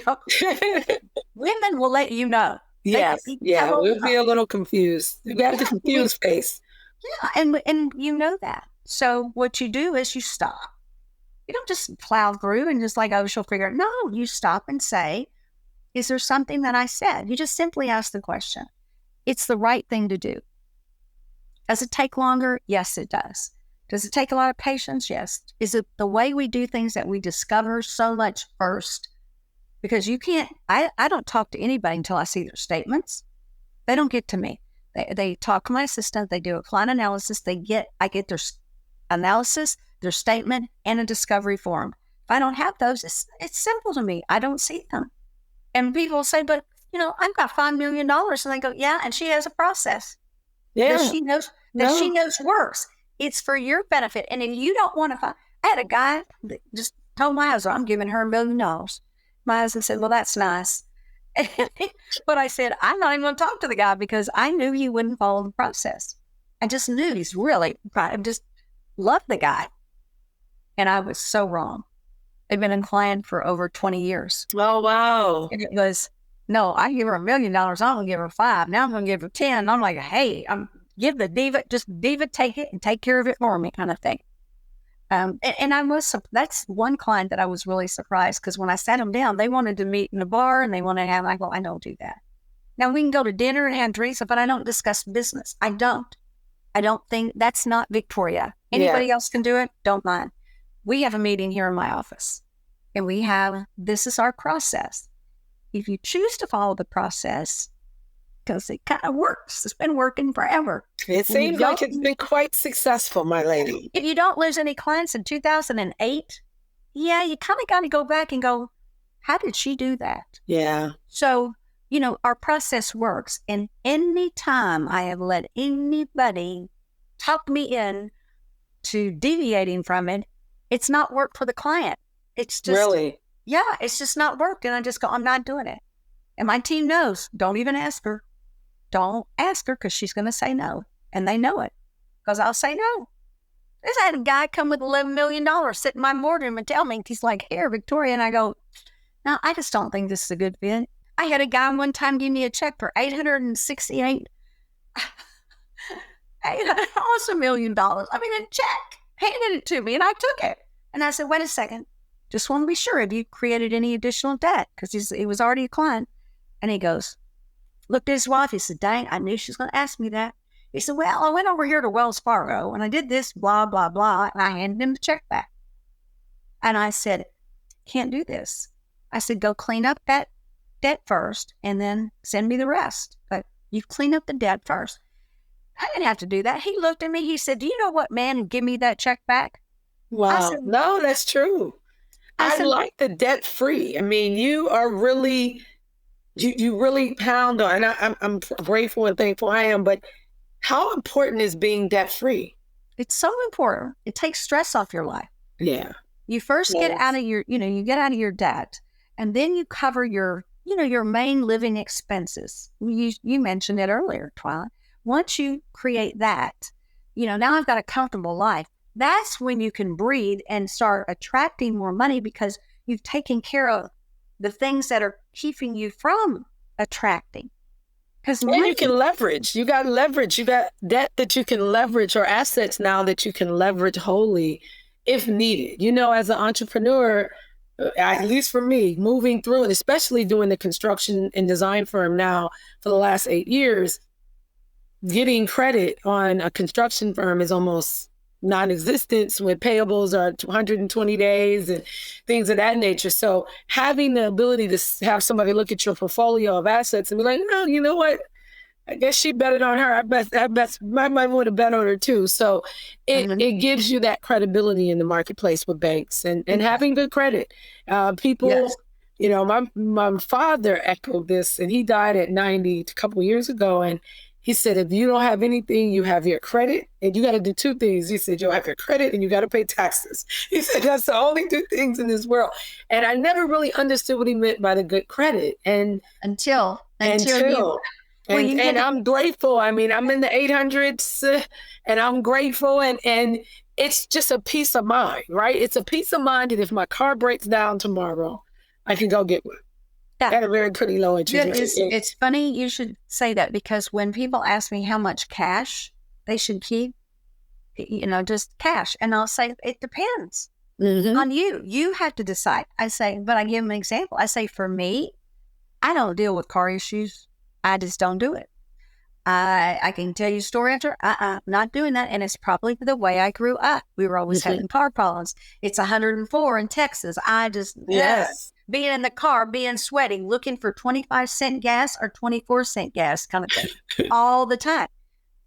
Women will let you know. Yes. We'll be a little confused. You got the confused face. Yeah, and you know that. So what you do is you stop. You don't just plow through and just like, oh, she'll figure it. No, you stop and say, is there something that I said? You just simply ask the question. It's the right thing to do. Does it take longer? Yes, it does. Does it take a lot of patience? Yes. Is it the way we do things that we discover so much first? Because you can't, I don't talk to anybody until I see their statements. They don't get to me. They talk to my assistant. They do a client analysis. I get their analysis, their statement, and a discovery form. If I don't have those, it's simple to me. I don't see them. And people say, but, I've got $5 million. And they go, yeah, and she has a process. Yeah. That she knows works. It's for your benefit. And if you don't want to I had a guy that just told my husband, I'm giving her $1 million. My husband said, well, that's nice. But I said, I'm not even going to talk to the guy because I knew he wouldn't follow the process. I just knew I just loved the guy. And I was so wrong. I've been a client for over 20 years. Oh, wow. And it was, no, I give her $1 million. I'm going to give her 5. Now I'm going to give her 10. I'm like, hey, give the diva, take it and take care of it for me kind of thing. And that's one client that I was really surprised because when I sat them down, they wanted to meet in a bar and they wanted to have, I go, I don't do that. Now we can go to dinner and have drinks, but I don't discuss business. I don't think that's not Victoria. Anybody else can do it. Don't mind. We have a meeting here in my office and this is our process. If you choose to follow the process, because it kind of works. It's been working forever. It seems like it's been quite successful, my lady. If you don't lose any clients in 2008, you kind of got to go back and go, how did she do that? Yeah. So, our process works. And any time I have let anybody talk me in to deviating from it, it's not worked for the client. It's just, really? Yeah, it's just not worked. And I just go, I'm not doing it. And my team knows, don't even ask her. Don't ask her because she's going to say no. And they know it because I'll say no. I had a guy come with $11 million sit in my boardroom and tell me, he's like, here, Victoria. And I go, no, I just don't think this is a good fit. I had a guy one time give me a check for $868, almost $1 million. I mean, a check, handed it to me and I took it. And I said, wait a second. Just want to be sure. Have you created any additional debt? Because he was already a client. And he goes, looked at his wife. He said, dang, I knew she was going to ask me that. He said, well, I went over here to Wells Fargo and I did this, blah, blah, blah. And I handed him the check back. And I said, can't do this. I said, go clean up that debt first and then send me the rest. But you clean up the debt first. I didn't have to do that. He looked at me. He said, do you know what man would give me that check back? Wow. I said, no, that's true. I like the debt free. I mean, you are really, you really pound on, and I'm grateful and thankful I am, but how important is being debt free? It's so important. It takes stress off your life. Yeah. You first get out of your, you get out of your debt, and then you cover your, your main living expenses. You mentioned it earlier, Twyla. Once you create that, now I've got a comfortable life. That's when you can breathe and start attracting more money because you've taken care of the things that are keeping you from attracting. Because you can leverage. You got leverage. You got debt that you can leverage, or assets now that you can leverage wholly if needed. As an entrepreneur, at least for me, moving through it, especially doing the construction and design firm now for the last 8 years, getting credit on a construction firm is almost non-existent when payables are 120 days and things of that nature. So having the ability to have somebody look at your portfolio of assets and be like, oh, you know what? I guess she betted on her. I might want to bet on her too. So it gives you that credibility in the marketplace with banks and having good credit. People, my father echoed this, and he died at 90 a couple of years ago. And he said, if you don't have anything, you have your credit, and you got to do two things. He said, you'll have your credit and you got to pay taxes. He said, that's the only two things in this world. And I never really understood what he meant by the good credit. And until and I'm grateful. I mean, I'm in the 800s and I'm grateful. And it's just a peace of mind, right? It's a peace of mind that if my car breaks down tomorrow, I can go get one. Yeah. At a very pretty low interest rate. It's funny you should say that, because when people ask me how much cash they should keep, just cash, and I'll say, it depends on you. You have to decide. I say, but I give them an example. I say, for me, I don't deal with car issues. I just don't do it. I can tell you story after, not doing that. And it's probably the way I grew up. We were always having car problems. It's 104 in Texas. I just, being in the car, being sweaty, looking for 25-cent gas or 24-cent gas kind of thing all the time.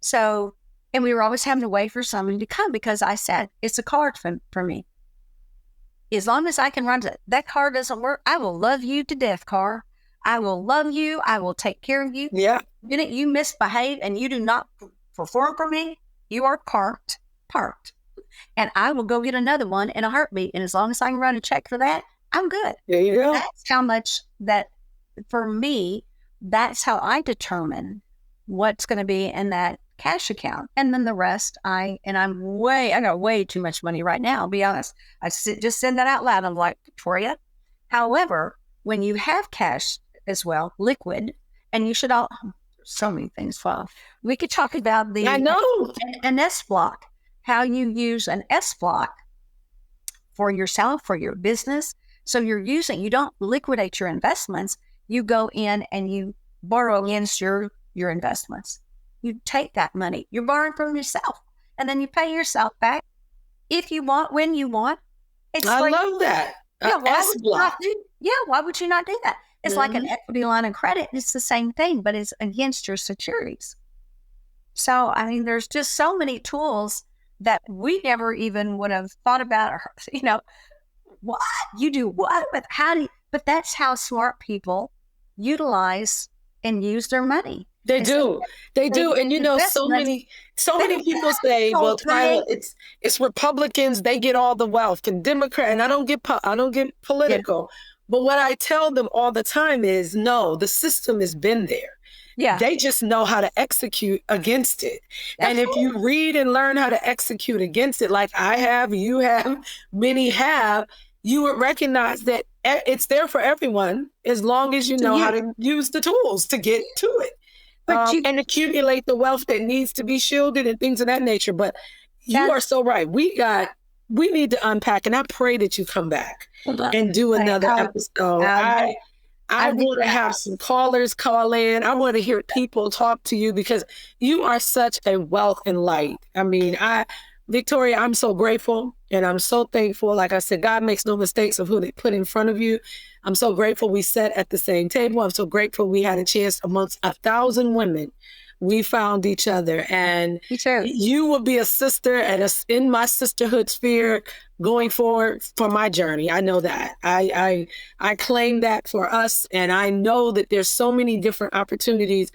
So, and we were always having to wait for somebody to come, because I said, it's a car for me. As long as I can run it, that car doesn't work, I will love you to death, car. I will love you. I will take care of you. Yeah. You misbehave and you do not perform for me, you are parked. And I will go get another one in a heartbeat. And as long as I can run a check for that, I'm good. There you go. That's how much that, for me, that's how I determine what's going to be in that cash account. And then the rest, I got way too much money right now, I'll be honest. I just said that out loud. I'm like, Victoria. However, when you have cash as well, liquid, and you should so many things fall. We could talk about an S block, how you use an S block for yourself, for your business. So you don't liquidate your investments. You go in and you borrow against your investments. You take that money, you're borrowing from yourself, and then you pay yourself back if you want, when you want. I love that. Yeah, why would you not do that? It's like an equity line of credit. It's the same thing, but it's against your securities. So, I mean, there's just so many tools that we never even would have thought about, or, what? You do what? But that's how smart people utilize and use their money. They do. And so many people say, well, Twyla, it's Republicans, they get all the wealth, and Democrat, and I don't get political. Yeah. But what I tell them all the time is, no, the system has been there. Yeah. They just know how to execute against it. And if you read and learn how to execute against it, like I have, you have, many have, you would recognize that it's there for everyone, as long as you know how to use the tools to get to it. And accumulate the wealth that needs to be shielded and things of that nature. But you are so right. We need to unpack, and I pray that you come back and do another episode. I want to have some callers call in. I want to hear people talk to you, because you are such a wealth and light. I mean, Victoria, I'm so grateful and I'm so thankful. Like I said, God makes no mistakes of who they put in front of you. I'm so grateful we sat at the same table. I'm so grateful we had a chance amongst 1,000 women we found each other. And Me too. you will be a sister and in my sisterhood sphere going forward for my journey. I know that. I claim that for us. And I know that there's so many different opportunities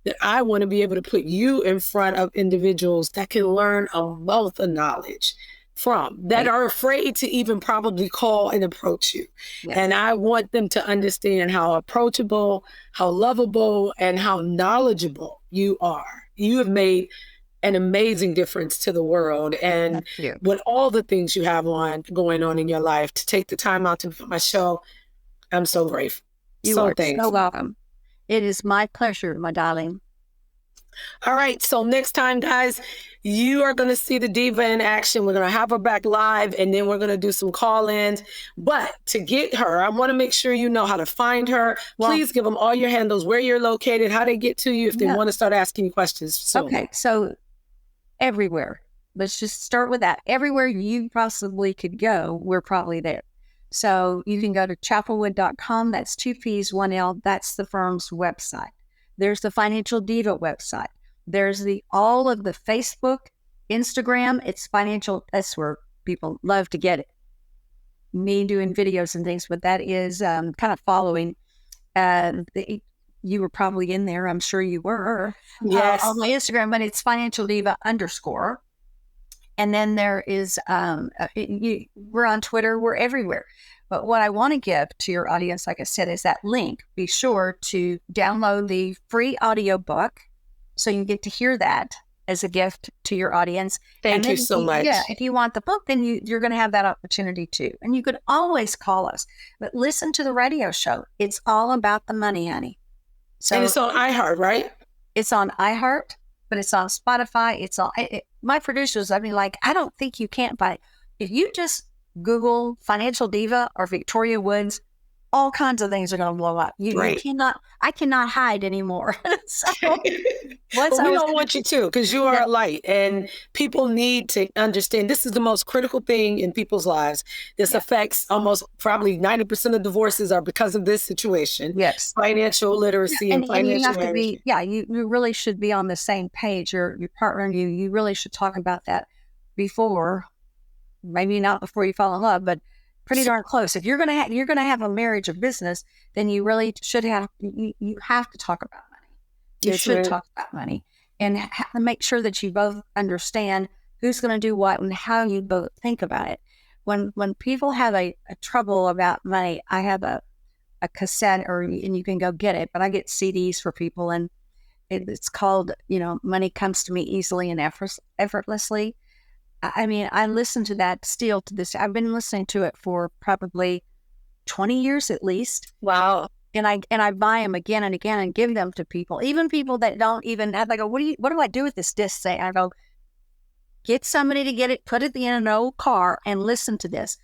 that I want to be able to put you in front of individuals that can learn a wealth of knowledge from, that are afraid to even probably call and approach you. Yes. And I want them to understand how approachable, how lovable, and how knowledgeable you are. You have made an amazing difference to the world. And with all the things you have going on in your life, to take the time out to be on my show, I'm so grateful. You are so welcome. It is my pleasure, my darling. All right. So next time, guys, you are going to see the diva in action. We're going to have her back live, and then we're going to do some call-ins. But to get her, I want to make sure you know how to find her. Please give them all your handles, where you're located, how they get to you if they want to start asking you questions. Okay. So everywhere. Let's just start with that. Everywhere you possibly could go, we're probably there. So you can go to chapelwood.com. That's 2 P's, 1 L. That's the firm's website. There's the Financial Diva website. There's all of the Facebook, Instagram. It's financial. That's where people love to get it. Me doing videos and things, but that is kind of following. You were probably in there. I'm sure you were. Yes. On my Instagram, but it's Financial Diva _. And then there is, we're on Twitter, we're everywhere. But what I want to give to your audience, like I said, is that link. Be sure to download the free audiobook so you get to hear that as a gift to your audience. Thank you so much. Yeah, if you want the book, then you're going to have that opportunity too. And you could always call us. But listen to the radio show. It's all about the money, honey. So, and it's on iHeart, right? It's on iHeart, but it's on Spotify. It's on... my producers, I mean, like, I don't think you can't buy. If you just Google Financial Diva or Victoria Woods, all kinds of things are going to blow up. You cannot, I cannot hide anymore. So, we don't want you to, because you are a light, and people need to understand this is the most critical thing in people's lives. This affects almost probably 90% of divorces are because of this situation. Yes. Financial literacy and financial you have management. to be, you really should be on the same page. Your partner and you really should talk about that before, maybe not before you fall in love, but pretty darn close. If you're gonna have a marriage of business, then you really should have you have to talk about money. You should talk about money and make sure that you both understand who's going to do what and how you both think about it. When people have a trouble about money, I have a cassette, and you can go get it, but I get CDs for people, and it's called, Money Comes to Me Easily and Effortlessly. I mean, I listen to that still to this. I've been listening to it for probably 20 years at least. Wow. And I buy them again and again and give them to people, even people that don't even have. I go, what do I do with this disc? I go, get somebody to get it, put it in an old car, and listen to this.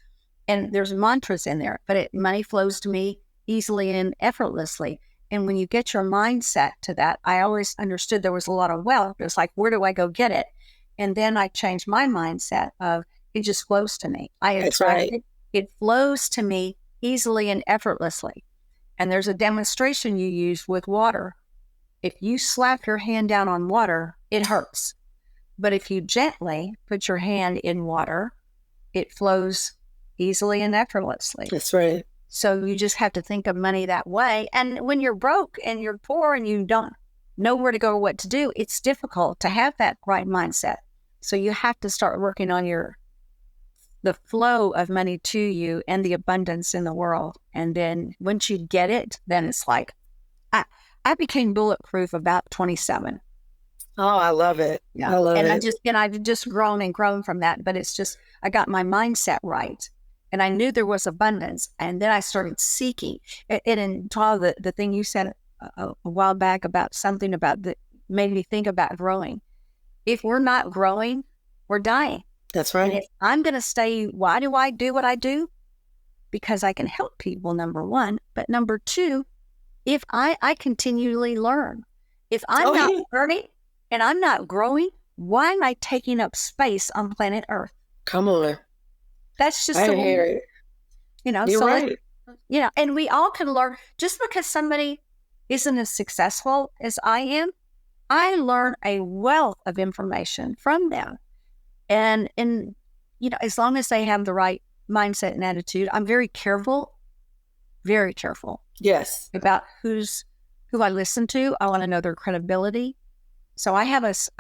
And there's mantras in there, but money flows to me easily and effortlessly. And when you get your mindset to that, I always understood there was a lot of wealth. It was like, where do I go get it? And then I changed my mindset of it just flows to me. I attract it. It flows to me easily and effortlessly. And there's a demonstration you use with water. If you slap your hand down on water, it hurts. But if you gently put your hand in water, it flows easily and effortlessly. That's right. So you just have to think of money that way. And when you're broke and you're poor and you don't know where to go or what to do, it's difficult to have that right mindset. So you have to start working on the flow of money to you and the abundance in the world. And then once you get it, then it's like, I became bulletproof about 27. Oh, I love it. Yeah. I love it. I've just grown and grown from that. But it's just, I got my mindset right. And I knew there was abundance. And then I started seeking. And the thing you said a while back about something about that made me think about growing. If we're not growing, we're dying. That's right. And if I'm going to stay, why do I do what I do? Because I can help people, number one. But number two, if I continually learn. If I'm not learning and I'm not growing, why am I taking up space on planet Earth? Come on. That's just I hear it. You're right. And we all can learn. Just because somebody isn't as successful as I am, I learn a wealth of information from them. And as long as they have the right mindset and attitude, I'm very careful Yes. about who I listen to. I want to know their credibility. So I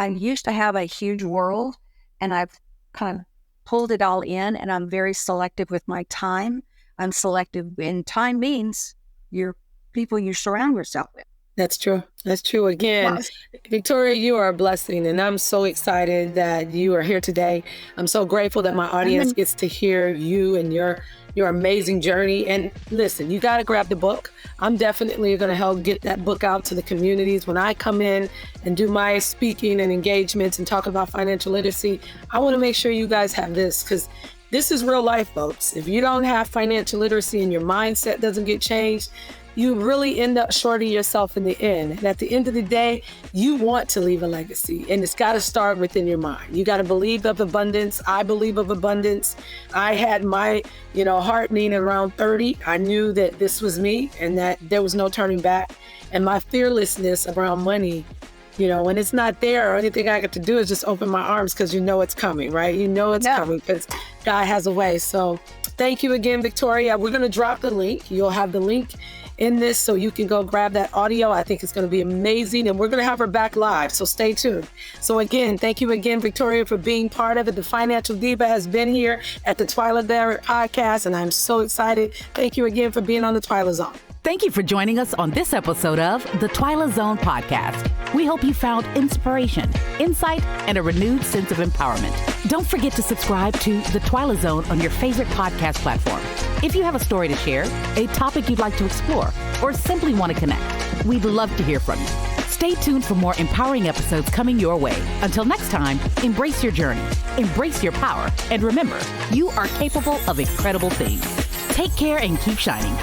used to have a huge world, and I've kind of pulled it all in, and I'm very selective with my time. I'm selective, and time means your people you surround yourself with. That's true. That's true. Again, Well, Victoria, you are a blessing, and I'm so excited that you are here today. I'm so grateful that my audience gets to hear you and your amazing journey. And listen, you got to grab the book. I'm definitely going to help get that book out to the communities. When I come in and do my speaking and engagements and talk about financial literacy, I want to make sure you guys have this, because this is real life, folks. If you don't have financial literacy and your mindset doesn't get changed, you really end up shorting yourself in the end. And at the end of the day, you want to leave a legacy, and it's got to start within your mind. You got to believe of abundance. I believe of abundance. I had my, heart being around 30. I knew that this was me and that there was no turning back. And my fearlessness around money, when it's not there, or anything I got to do is just open my arms, because it's coming, right? It's coming, because God has a way. So thank you again, Victoria. We're going to drop the link. You'll have the link in this, so you can go grab that audio. I think it's going to be amazing, and we're going to have her back live, so stay tuned. So again, thank you again, Victoria, for being part of it. The Financial Diva has been here at the Twyla Garrett podcast, and I'm so excited. Thank you again for being on the Twyla Zone. Thank you for joining us on this episode of the Twyla Zone podcast. We hope you found inspiration, insight, and a renewed sense of empowerment. Don't forget to subscribe to the Twyla Zone on your favorite podcast platform. If you have a story to share, a topic you'd like to explore, or simply want to connect, we'd love to hear from you. Stay tuned for more empowering episodes coming your way. Until next time, embrace your journey, embrace your power, and remember, you are capable of incredible things. Take care and keep shining.